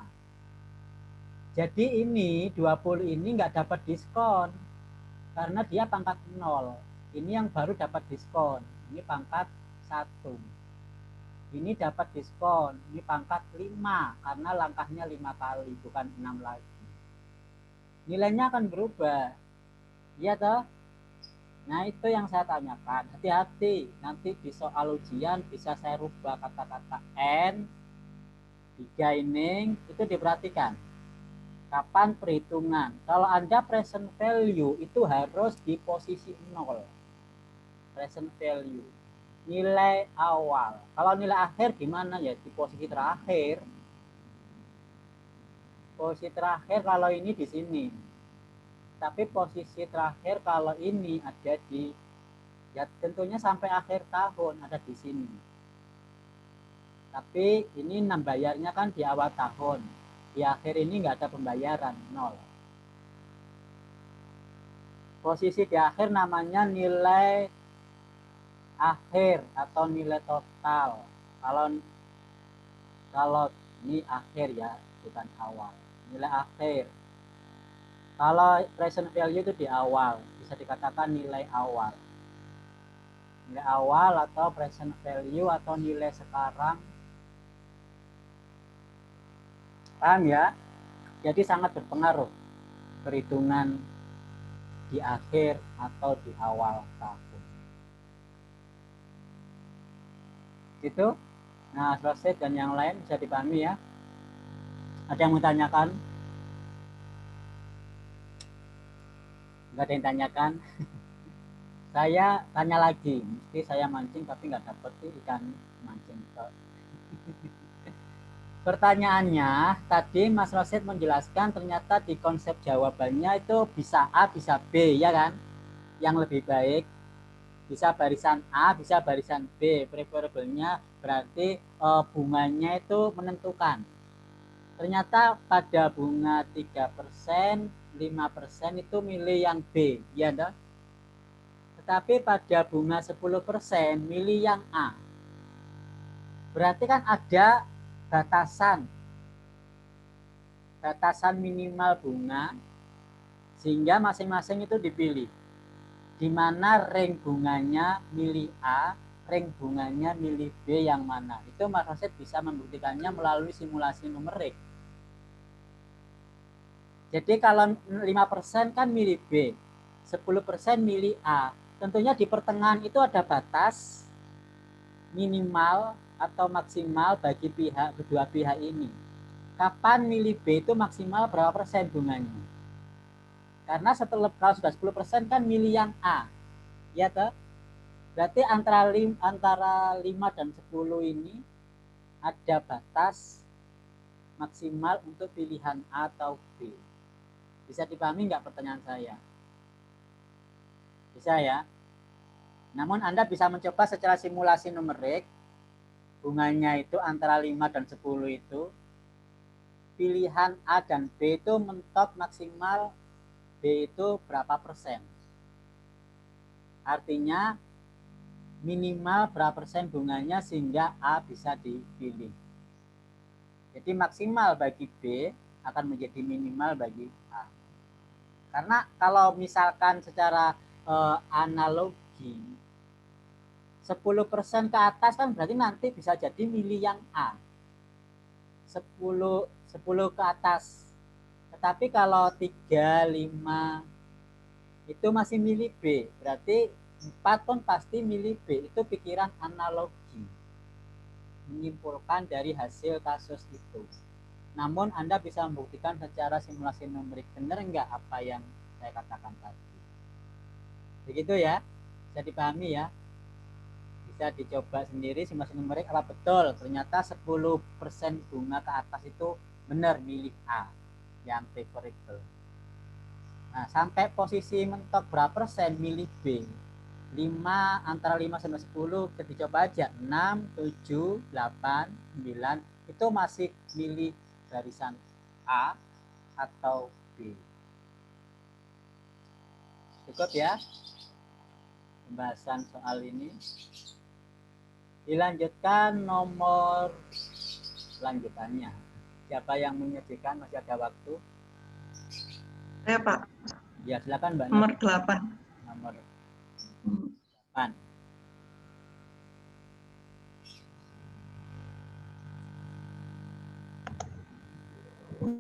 Jadi ini 20 ini nggak dapat diskon karena dia pangkat 0. Ini yang baru dapat diskon. Ini pangkat 1. Ini dapat diskon. Ini pangkat 5 karena langkahnya 5 kali, bukan 6 lagi. Nilainya akan berubah. Iya toh? Nah, itu yang saya tanyakan. Hati-hati, nanti di soal ujian bisa saya rubah kata-kata N, beginning, itu diperhatikan. Kapan perhitungan? Kalau Anda present value itu harus di posisi 0. Present value. Nilai awal. Kalau nilai akhir gimana ya? Di posisi terakhir. Posisi terakhir kalau ini di sini. Tapi posisi terakhir kalau ini ada di, ya tentunya sampai akhir tahun ada di sini. Tapi ini bayarnya kan di awal tahun. Di akhir ini nggak ada pembayaran, 0. Posisi di akhir namanya nilai akhir atau nilai total. Kalau ini akhir ya, bukan awal. Nilai akhir. Kalau present value itu di awal, bisa dikatakan nilai awal. Nilai awal atau present value atau nilai sekarang. Paham ya? Jadi sangat berpengaruh perhitungan di akhir atau di awal tahun. Itu. Nah, selesai dan yang lain bisa dipahami ya. Ada yang mau tanyakan? Enggak ada yang tanyakan? Saya tanya lagi. Mesti saya mancing tapi nggak dapet ikan mancing. Pertanyaannya, tadi Mas Rosid menjelaskan ternyata di konsep jawabannya itu bisa A, bisa B, ya kan? Yang lebih baik bisa barisan A, bisa barisan B. Preferabelnya berarti bunganya itu menentukan. Ternyata pada bunga 3%, 5% itu milih yang B, ya dah? Tetapi pada bunga 10% milih yang A. Berarti kan ada batasan minimal bunga sehingga masing-masing itu dipilih, di mana ring bunganya milih A, ring bunganya milih B yang mana. Itu Mas Rosid bisa membuktikannya melalui simulasi numerik. Jadi kalau 5% kan milih B, 10% milih A. Tentunya di pertengahan itu ada batas minimal atau maksimal bagi kedua pihak ini. Kapan milih B itu maksimal berapa persen bunganya? Karena setelah kalau sudah 10% kan milih yang A. Ya toh? Berarti antara 5 dan 10 ini ada batas maksimal untuk pilihan A atau B. Bisa dipahami nggak pertanyaan saya? Bisa ya? Namun Anda bisa mencoba secara simulasi numerik. Bunganya itu antara 5 dan 10 itu, pilihan A dan B itu mentok maksimal B itu berapa persen. Artinya minimal berapa persen bunganya sehingga A bisa dipilih. Jadi maksimal bagi B akan menjadi minimal bagi A. Karena kalau misalkan secara analogi 10% ke atas kan berarti nanti bisa jadi milih yang A. 10 ke atas. Tetapi kalau 3, 5 itu masih milih B. Berarti 4 pun pasti milih B. Itu pikiran analogi. Menyimpulkan dari hasil kasus itu. Namun Anda bisa membuktikan secara simulasi numerik. Benar enggak apa yang saya katakan tadi? Begitu ya. Bisa dipahami ya. Bisa dicoba sendiri simulasi numerik apa betul ternyata 10% bunga ke atas itu benar milih A yang preferable. Nah, sampai posisi mentok berapa persen milih B? 5 antara 5 sampai 10 kita dicoba aja 6, 7, 8, 9 itu masih milih barisan A atau B. Cukup ya pembahasan soal ini. Dilanjutkan nomor lanjutannya. Siapa yang menyediakan? Masih ada waktu? Saya Pak. Ya silakan Mbak. Nomor 8. Nomor 8.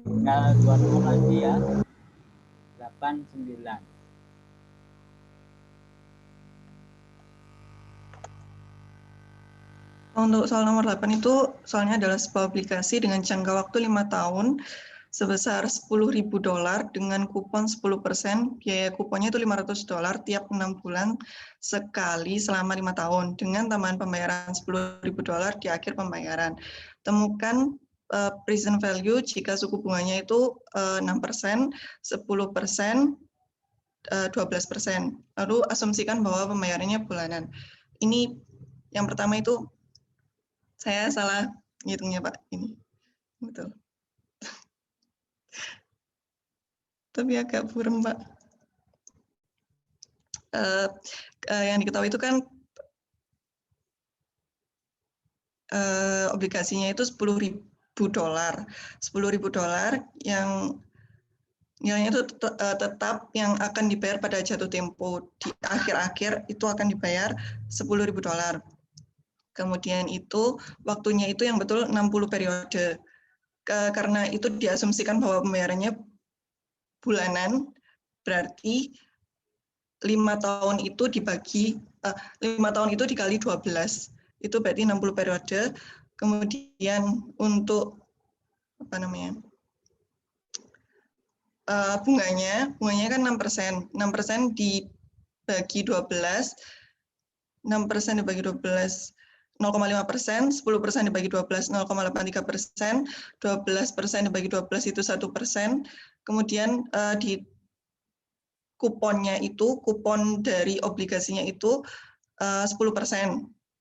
Tinggal 2 nomor lagi ya. 8, 9. Untuk soal nomor 8 itu soalnya adalah sebuah aplikasi dengan jangka waktu 5 tahun sebesar $10.000 dengan kupon 10%, biaya kuponnya itu $500 tiap 6 bulan sekali selama 5 tahun, dengan tambahan pembayaran $10.000 di akhir pembayaran. Temukan present value jika suku bunganya itu 6%, 10%, 12%. Lalu asumsikan bahwa pembayarannya bulanan. Ini yang pertama itu saya salah ngitungnya Pak, ini betul. Tapi agak burem Pak. Yang diketahui itu kan obligasinya itu $10.000. $10.000 yang nilainya itu tetap yang akan dibayar pada jatuh tempo. Di akhir-akhir itu akan dibayar $10.000. Kemudian itu waktunya itu yang betul 60 periode. Karena itu diasumsikan bahwa pembayarannya bulanan, berarti 5 tahun itu dibagi 5 tahun itu dikali 12, itu berarti 60 periode. Kemudian untuk apa namanya, bunganya kan 6%, 6% dibagi 12, 6% dibagi 12, 0,5%, 10% dibagi 12, 0,83%, 12% dibagi 12 itu 1%. Kemudian di kuponnya itu, kupon dari obligasinya itu 10%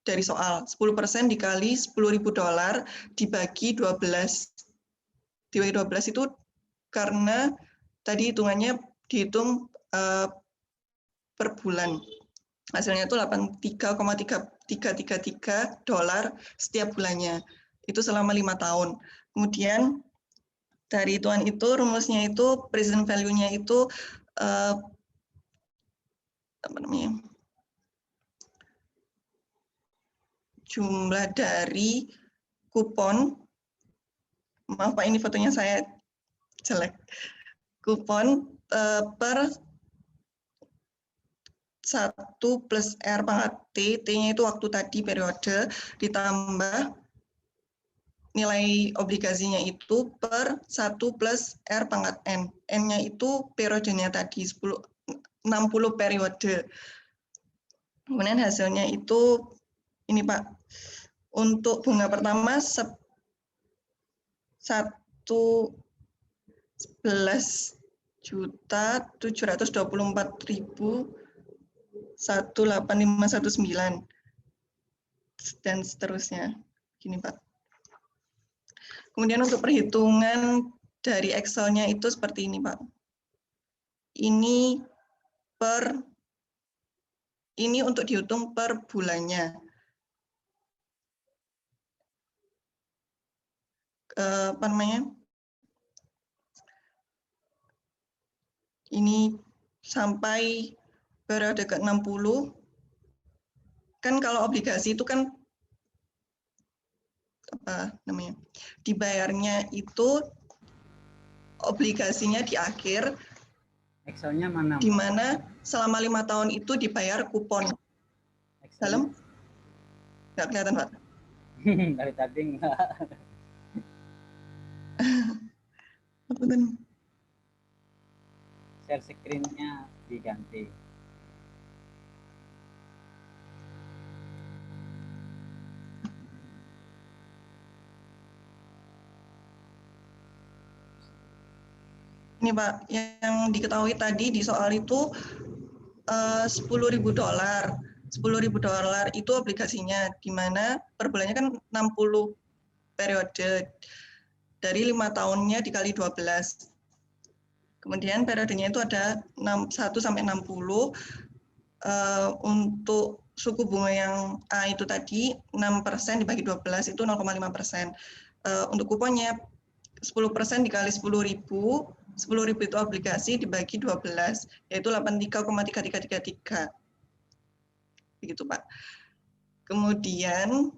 dari soal. 10% dikali $10.000 dibagi 12. Dibagi 12 itu karena tadi hitungannya dihitung per bulan. Hasilnya itu $83,333 setiap bulannya. Itu selama 5 tahun. Kemudian dari hitungan itu, rumusnya itu present value-nya itu apa namanya, jumlah dari kupon, maaf Pak, ini fotonya saya jelek, kupon per 1 plus R pangkat T, T-nya itu waktu tadi periode, ditambah nilai obligasinya itu per 1 plus R pangkat N. N-nya itu periodenya tadi, 60 periode. Kemudian hasilnya itu, ini Pak, untuk bunga pertama 11.724.18519 dan seterusnya. Gini Pak. Kemudian untuk perhitungan dari Excel-nya itu seperti ini Pak. Ini untuk dihitung per bulannya. Apa namanya? Ini sampai periode ke-60. Kan kalau obligasi itu kan apa namanya? Dibayarnya itu obligasinya di akhir. Excelnya mana? Di mana selama 5 tahun itu dibayar kupon. Dalam? Nggak kelihatan, Pak. Dari tadi enggak. Share screen-nya diganti. Ini Pak, yang diketahui tadi di soal itu $10.000. $10.000 itu obligasinya, di mana per bulannya kan 60 periode. Dari 5 tahunnya dikali 12. Kemudian periodenya itu ada 1 sampai 60. Untuk suku bunga yang A itu tadi 6% dibagi 12 itu 0,5%. Untuk kuponnya 10% dikali 10.000. 10.000 itu obligasi dibagi 12, yaitu 83,3333. Begitu Pak. Kemudian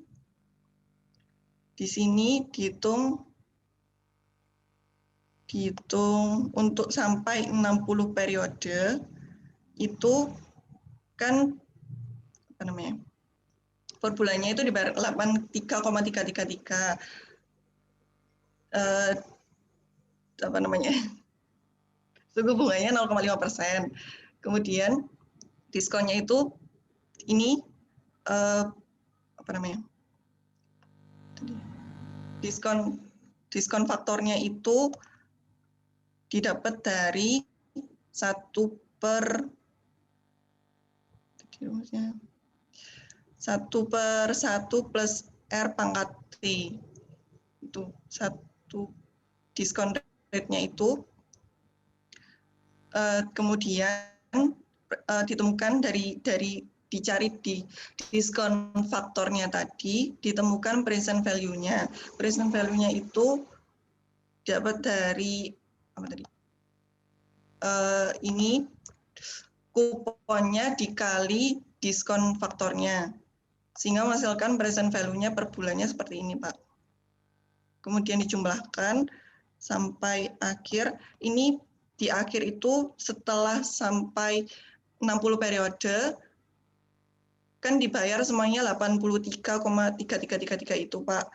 di sini dihitung untuk sampai 60 periode itu kan apa namanya? Per bulannya itu dibayar 83,333. apa namanya, suku bunganya 0,5%. Kemudian diskonnya itu ini apa namanya, diskon faktornya itu didapat dari 1 per 1 plus R pangkat T. Itu satu diskon rate-nya itu. Kemudian ditemukan dicari di diskon faktornya tadi, ditemukan present value-nya. Present value-nya itu dapat dari apa tadi? Ini kuponnya dikali diskon faktornya, sehingga menghasilkan present value-nya per bulannya seperti ini, Pak. Kemudian dijumlahkan sampai akhir. Ini di akhir itu setelah sampai 60 periode, kan dibayar semuanya 83,3333 itu, Pak.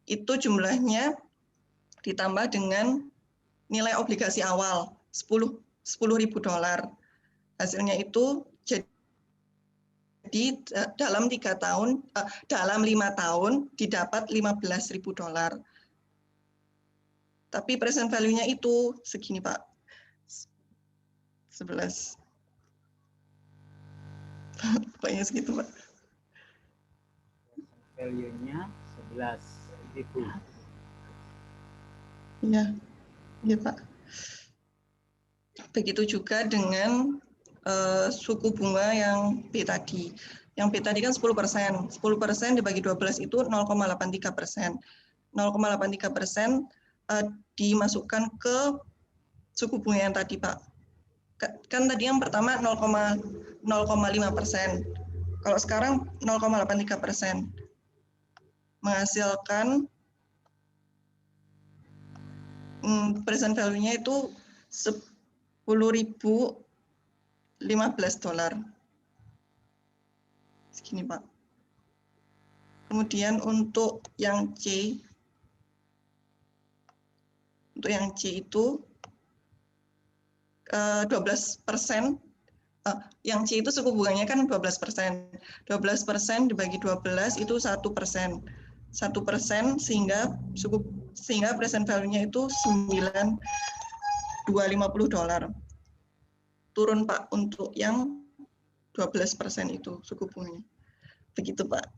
Itu jumlahnya ditambah dengan nilai obligasi awal, $10.000. Hasilnya itu jadi dalam 5 tahun didapat $15.000. Tapi present value-nya itu segini, Pak. 11. Pokoknya segitu, Pak. Value-nya 11.000. Iya, iya, Pak. Begitu juga dengan suku bunga yang B tadi. Yang B tadi kan 10%. 10% dibagi 12 itu 0,83%. 0,83% dimasukkan ke suku bunga yang tadi, Pak. Kan tadi yang pertama 0,5%. Kalau sekarang 0,83%. Menghasilkan present value-nya itu $10.015. Segini, Pak. Kemudian untuk yang C, itu 12%. Yang C itu suku bunganya kan 12%. 12% dibagi 12 itu 1%. 1% sehingga present value-nya itu $9.250. Turun, Pak, untuk yang 12% itu suku bunganya. Begitu, Pak.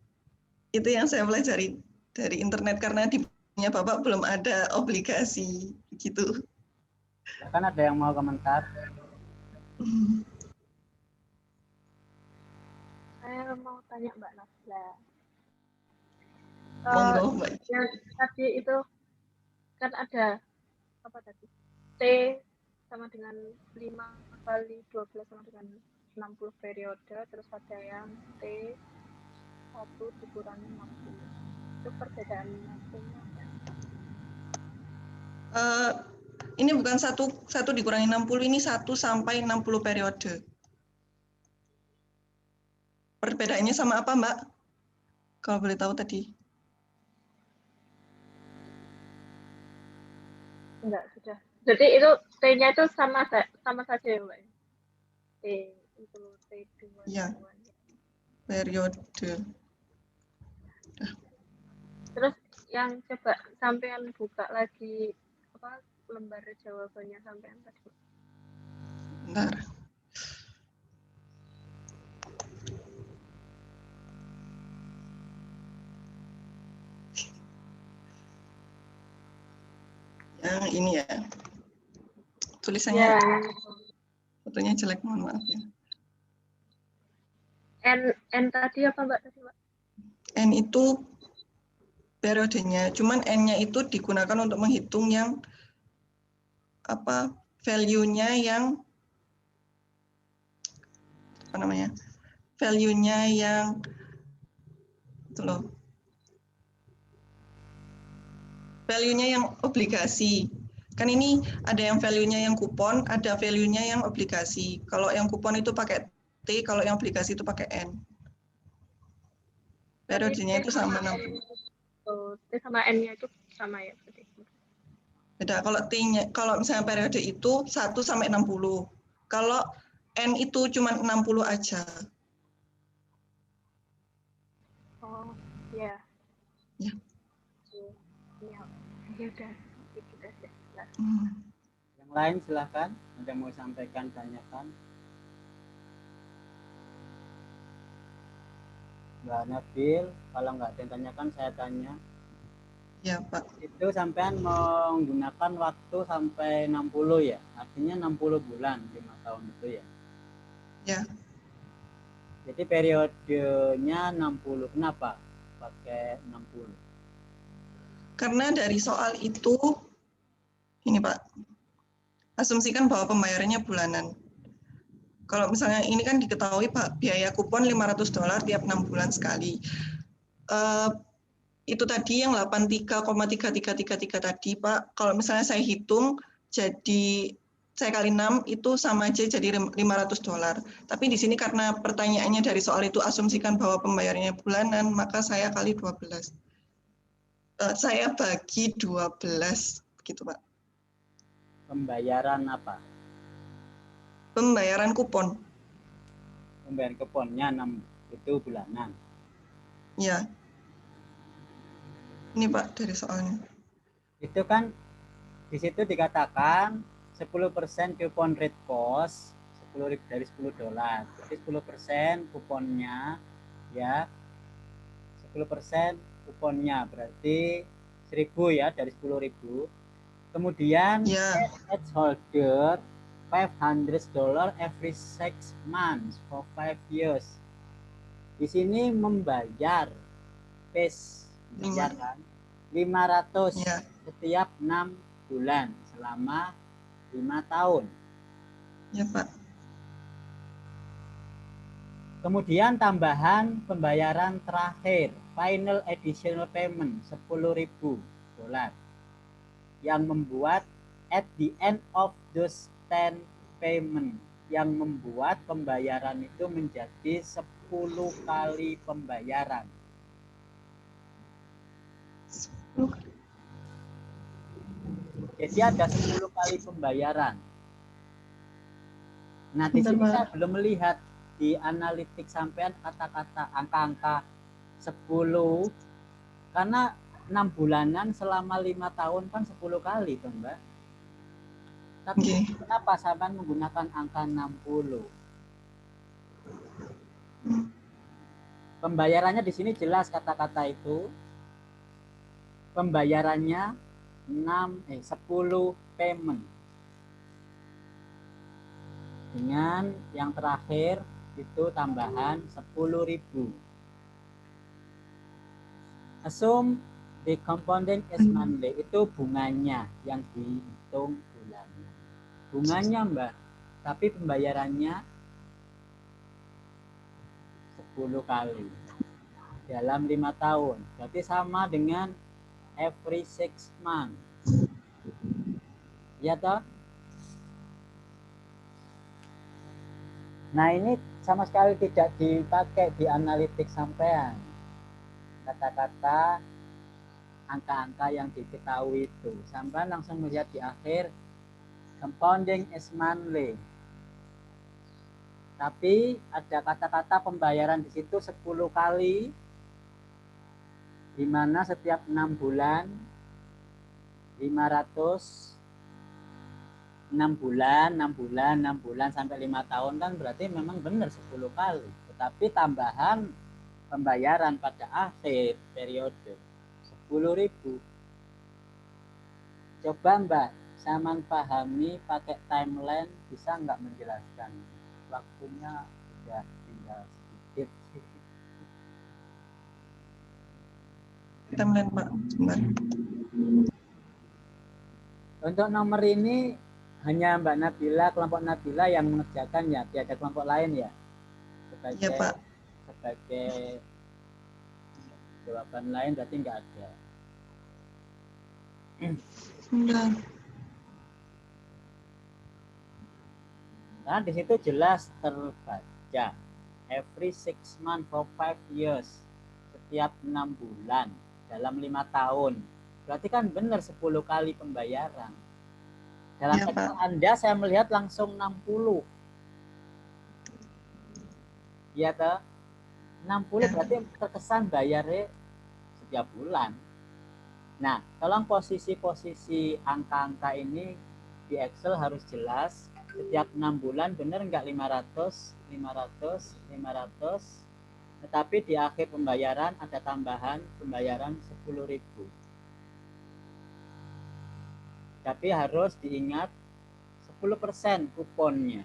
Itu yang saya pelajari dari internet karena di punya Bapak belum ada obligasi gitu. Kan ada yang mau komentar? Saya mau tanya Mbak Nasla. Monggo, Mbak. Yang tadi itu kan ada apa tadi? T sama dengan 5 kali 12 sama dengan 60 periode, terus ada yang T 1 dikurangi 60. Itu perbedaan maksudnya apa? Ini bukan 1 dikurangi 60, ini 1 sampai 60 periode. Perbedaannya sama apa, Mbak? Kalau boleh tahu tadi. Enggak, sudah. Jadi itu T-nya itu sama saja ya, Mbak? T itu T2. Iya. Periode. Terus yang coba sampean buka lagi apa lembar jawabannya sampean tadi. Bentar. Yang ini ya. Tulisannya fotonya jelek, mohon maaf ya. N tadi apa, Mbak? N itu periodenya, cuman N-nya itu digunakan untuk menghitung yang apa value-nya yang apa namanya? Value-nya yang itu loh. Value-nya yang obligasi. Kan ini ada yang value-nya yang kupon, ada value-nya yang obligasi. Kalau yang kupon itu pakai T, kalau yang obligasi itu pakai N. Periodenya itu sama 60. T sama N-nya itu sama ya berarti. Beda. Kalau T-nya, kalau misalnya periode itu 1 sampai 60. Kalau N itu cuma 60 aja. Oh, ya. Ya. Ya, ya udah. Kita jelas. Yang lain silahkan, ada mau sampaikan, tanyakan. Mbak Nabil, kalau nggak ada yang tanyakan saya tanya. Ya, Pak. Itu sampean menggunakan waktu sampai 60 ya, artinya 60 bulan, 5 tahun itu ya. Ya. Jadi periodenya 60, kenapa pakai 60? Karena dari soal itu, ini Pak, asumsikan bahwa pembayarannya bulanan. Kalau misalnya ini kan diketahui Pak, biaya kupon $500 tiap 6 bulan sekali. Itu tadi yang 83,333 tadi Pak, kalau misalnya saya hitung, jadi saya kali 6 itu sama aja jadi $500. Tapi di sini karena pertanyaannya dari soal itu asumsikan bahwa pembayarannya bulanan, maka saya kali 12. Saya bagi 12, gitu Pak. Pembayaran apa? Pembayaran kupon. Pembayaran kuponnya 6 itu bulanan. Ya. Ini Pak dari soalnya. Itu kan di situ dikatakan 10% coupon rate cost 10 dari $10. Jadi 10% kuponnya ya. 10% kuponnya berarti 1.000 ya, dari 10.000. Kemudian edge holder $500 every 6 months for 5 years. Di sini membayar kan 500 setiap 6 bulan selama 5 tahun. Ya Pak. Kemudian tambahan pembayaran terakhir, final additional payment $10.000 yang membuat at the end of those 10 payment yang membuat pembayaran itu menjadi 10 kali pembayaran. Jadi ada 10 kali pembayaran. Nah, di sini saya belum melihat di analitik sampean kata-kata angka-angka 10 karena 6 bulanan selama 5 tahun kan 10 kali tuh Mbak. Tapi kenapa sampean menggunakan angka 60? Pembayarannya di sini jelas kata-kata itu. Pembayarannya 10 payment. Dengan yang terakhir itu tambahan 10.000. Assume the compounding is monthly, itu bunganya yang dihitung bulannya. Bunganya Mbak, tapi pembayarannya 10 kali dalam 5 tahun. Berarti sama dengan every 6 months. Ya toh? Nah, ini sama sekali tidak dipakai di analitik sampean. Kata-kata angka-angka yang diketahui itu. Sampean langsung melihat di akhir compounding is monthly. Tapi ada kata-kata pembayaran di situ 10 kali, di mana setiap 6 bulan 500 6 bulan sampai 5 tahun kan berarti memang benar 10 kali. Tetapi tambahan pembayaran pada akhir periode 10.000. Coba Mbak, Saman pahami pakai timeline, bisa nggak menjelaskan? Waktunya sudah tinggal sedikit. Timeline Pak, sebentar. Untuk nomor ini hanya Mbak Nabila, kelompok Nabila yang mengerjakan ya, tidak ada kelompok lain ya? Sebagai, ya Pak. Sebagai jawaban lain berarti nggak ada. Enggak. Nah, di situ jelas terbaca every 6 months for 5 years, setiap 6 bulan dalam 5 tahun. Berarti kan benar 10 kali pembayaran. Dalam Iya, Excel Pak. Anda saya melihat langsung 60. Iya toh? 60 Ya. berarti terkesan bayarnya setiap bulan. Nah, tolong posisi-posisi angka-angka ini di Excel harus jelas. Setiap 6 bulan benar nggak 500, 500, 500. Tetapi di akhir pembayaran ada tambahan pembayaran 10.000. Tapi harus diingat 10% kuponnya.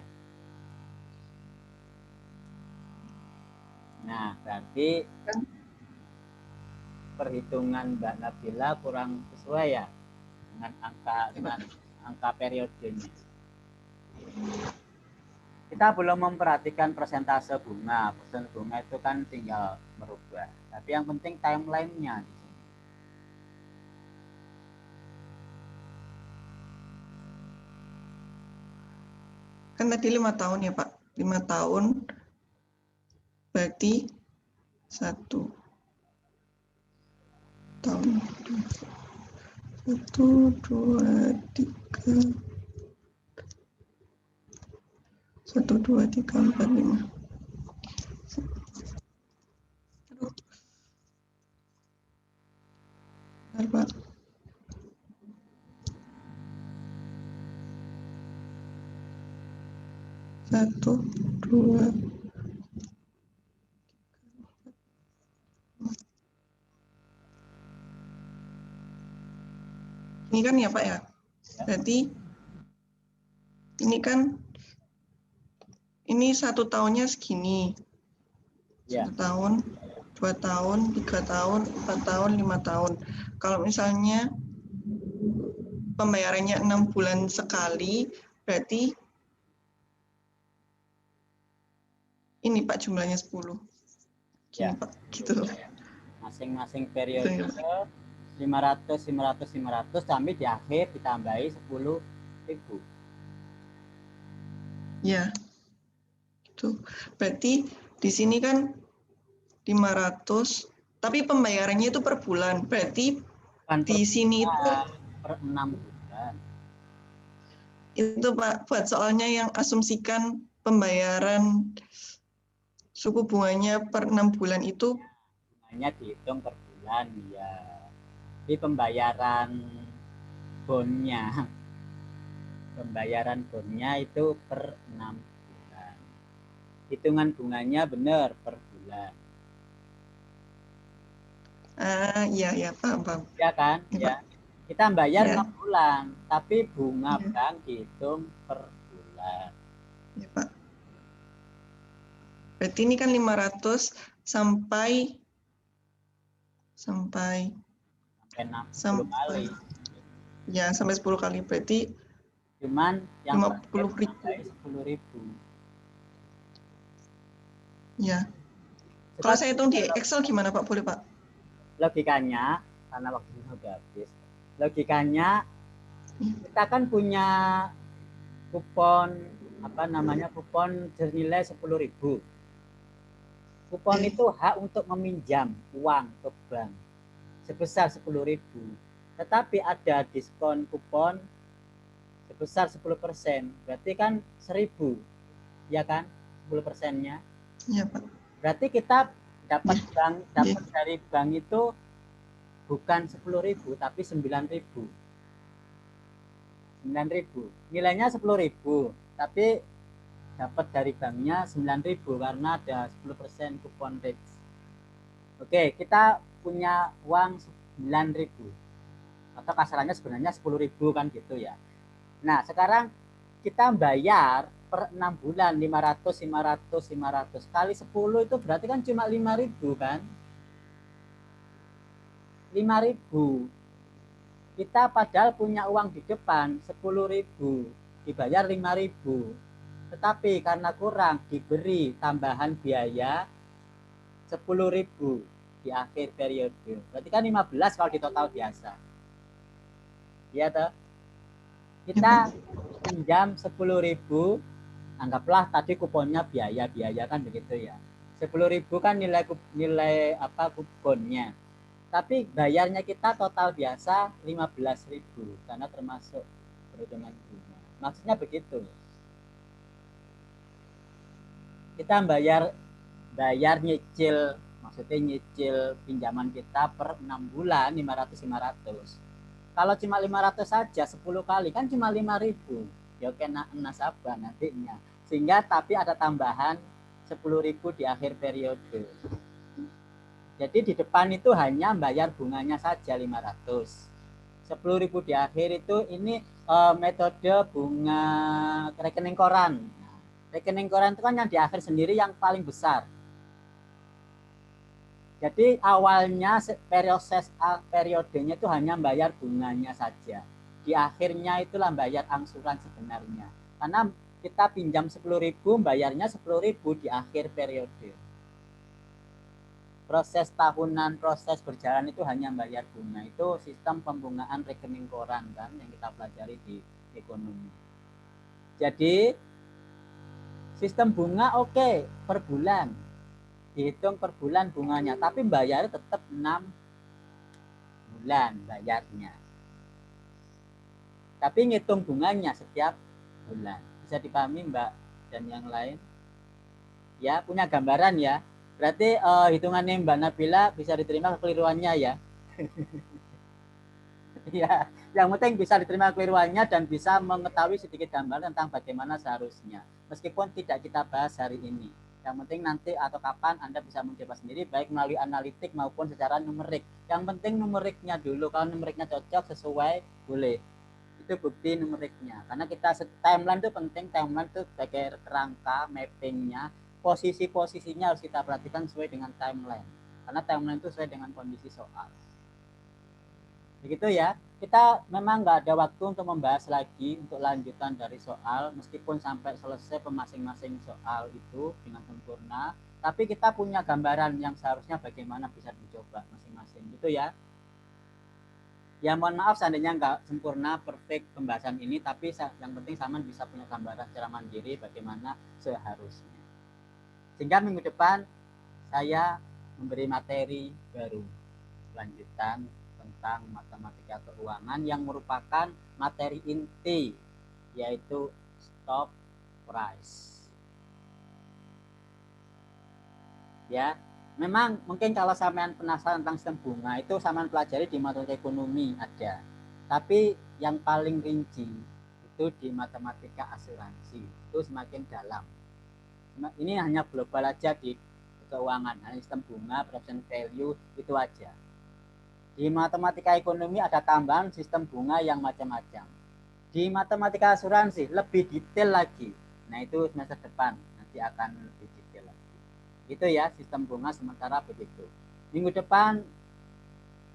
Nah, berarti perhitungan Mbak Nabila kurang sesuai ya dengan angka periodenya. Kita belum memperhatikan persentase bunga. Persentase bunga itu kan tinggal merubah. Tapi yang penting timeline-nya di sini. Kan tadi 5 tahun ya, Pak. 5 tahun berarti 1 tahun. 1, 2, 3. 1, 2, 3, 4, 5. Aduh. Bentar, Pak. Satu, dua, ini kan ya Pak ya, berarti ini kan ini 1 tahunnya segini, Ya. 1 tahun, 2 tahun, 3 tahun, 4 tahun, 5 tahun. Kalau misalnya pembayarannya 6 bulan sekali, berarti ini Pak jumlahnya 10. Gini Ya. Pak, gitu. Masing-masing periode 500, 500, 500 sampai di akhir ditambahi 10.000. Ya, gitu. Berarti di sini kan 500, tapi pembayarannya itu per bulan. Berarti Kan di sini itu per 6 bulan. Itu Pak, buat soalnya yang asumsikan pembayaran suku bunganya per 6 bulan itu Bunganya dihitung per bulan ya. Di pembayaran bonnya. Pembayaran bonnya itu per 6 bulan. Hitungan bunganya benar per bulan. iya paham. Ya kan? Ya, Ya. Kita bayar Ya. 6 bulan, tapi bunga Ya. bank dihitung per bulan. Ya Pak. Berarti ini kan 500 sampai 60 kali. Ya, sampai 10 kali. Berarti Cuman yang 50.000. 10.000. Ya. Kalau saya hitung di Excel gimana Pak? Boleh Pak? Logikanya, karena waktunya udah habis. Logikanya kita kan punya kupon kupon bernilai 10.000. Kupon itu hak untuk meminjam uang ke bank sebesar 10.000. Tetapi ada diskon kupon sebesar 10%. Berarti kan 1.000. Ya kan? 10%-nya. Iya Pak. Berarti kita dapat dari bank itu bukan 10.000 tapi 9.000. 9.000. Nilainya 10.000, tapi dapat dari banknya 9.000 karena ada 10% kupon rate. Oke, kita punya uang 9.000. Atau kasarannya sebenarnya 10.000 kan gitu ya. Nah, sekarang kita bayar per 6 bulan 500, 500, 500 kali 10 itu berarti kan cuma 5.000 kan? 5.000. Kita padahal punya uang di depan 10.000, dibayar 5.000. Tetapi karena kurang diberi tambahan biaya 10.000 di akhir periode. Berarti kan 15 kalau di total biasa. Iya toh? Kita pinjam 10.000, anggaplah tadi kuponnya biaya kan begitu ya. 10.000 kan nilai kuponnya. Tapi bayarnya kita total biasa 15.000 karena termasuk perhitungan bunga. Maksudnya begitu. Kita bayar nyicil, maksudnya nyicil pinjaman kita per 6 bulan 500. Kalau cuma 500 saja 10 kali kan cuma 5.000. Ya kena nasabah nantinya. Sehingga tapi ada tambahan 10.000 di akhir periode. Jadi di depan itu hanya bayar bunganya saja 500. 10.000 di akhir itu ini metode bunga rekening koran. Nah, rekening koran itu kan yang di akhir sendiri yang paling besar. Jadi awalnya periodenya itu hanya bayar bunganya saja. Di akhirnya itulah bayar angsuran sebenarnya. Karena kita pinjam 10.000, bayarnya 10.000 di akhir periode. Proses tahunan, proses berjalan itu hanya bayar bunga. Itu sistem pembungaan rekening koran kan yang kita pelajari di ekonomi. Jadi sistem bunga oke, per bulan. Dihitung per bulan bunganya, tapi bayar tetap 6 bulan bayarnya. Tapi ngitung bunganya setiap bulan. Bisa dipahami Mbak dan yang lain? Ya, punya gambaran ya. Berarti hitungannya Mbak Nabila bisa diterima kekeliruannya ya. Ya, yang penting bisa diterima kekeliruannya dan bisa mengetahui sedikit gambaran tentang bagaimana seharusnya. Meskipun tidak kita bahas hari ini. Yang penting nanti atau kapan Anda bisa mencoba sendiri baik melalui analitik maupun secara numerik. Yang penting numeriknya dulu. Kalau numeriknya cocok sesuai boleh. Itu bukti numeriknya. Karena kita timeline itu penting. Timeline itu sebagai kerangka mappingnya. Posisi-posisinya harus kita perhatikan sesuai dengan timeline. Karena timeline itu sesuai dengan kondisi soal. Begitu ya. Kita memang nggak ada waktu untuk membahas lagi untuk lanjutan dari soal. Meskipun sampai selesai masing-masing soal itu dengan sempurna. Tapi kita punya gambaran yang seharusnya bagaimana bisa dicoba masing-masing. Gitu ya. Ya mohon maaf seandainya nggak sempurna, perfect pembahasan ini. Tapi yang penting Saman bisa punya gambaran secara mandiri bagaimana seharusnya. Sehingga minggu depan saya memberi materi baru lanjutan tentang matematika keuangan yang merupakan materi inti yaitu stock price. Ya, memang mungkin kalau sampean penasaran tentang sistem bunga itu sampean pelajari di matematika ekonomi ada. Tapi yang paling rinci itu di matematika asuransi. Itu semakin dalam. Ini hanya global aja di keuangan, hanya sistem bunga, present value itu aja. Di matematika ekonomi ada tambahan sistem bunga yang macam-macam. Di matematika asuransi lebih detail lagi. Nah itu semester depan nanti akan lebih detail lagi. Itu ya sistem bunga sementara begitu. Minggu depan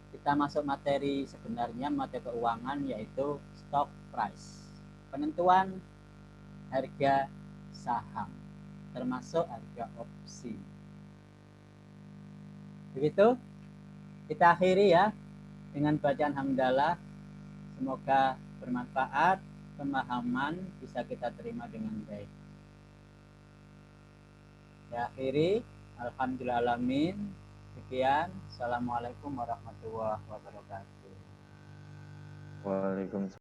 kita masuk materi sebenarnya materi keuangan yaitu stock price. Penentuan harga saham termasuk harga opsi. Begitu kita akhiri ya dengan bacaan hamdalah. Semoga bermanfaat, pemahaman bisa kita terima dengan baik. Saya akhiri, alhamdulillahalamin. Sekian, assalamualaikum warahmatullahi wabarakatuh. Waalaikumsalam.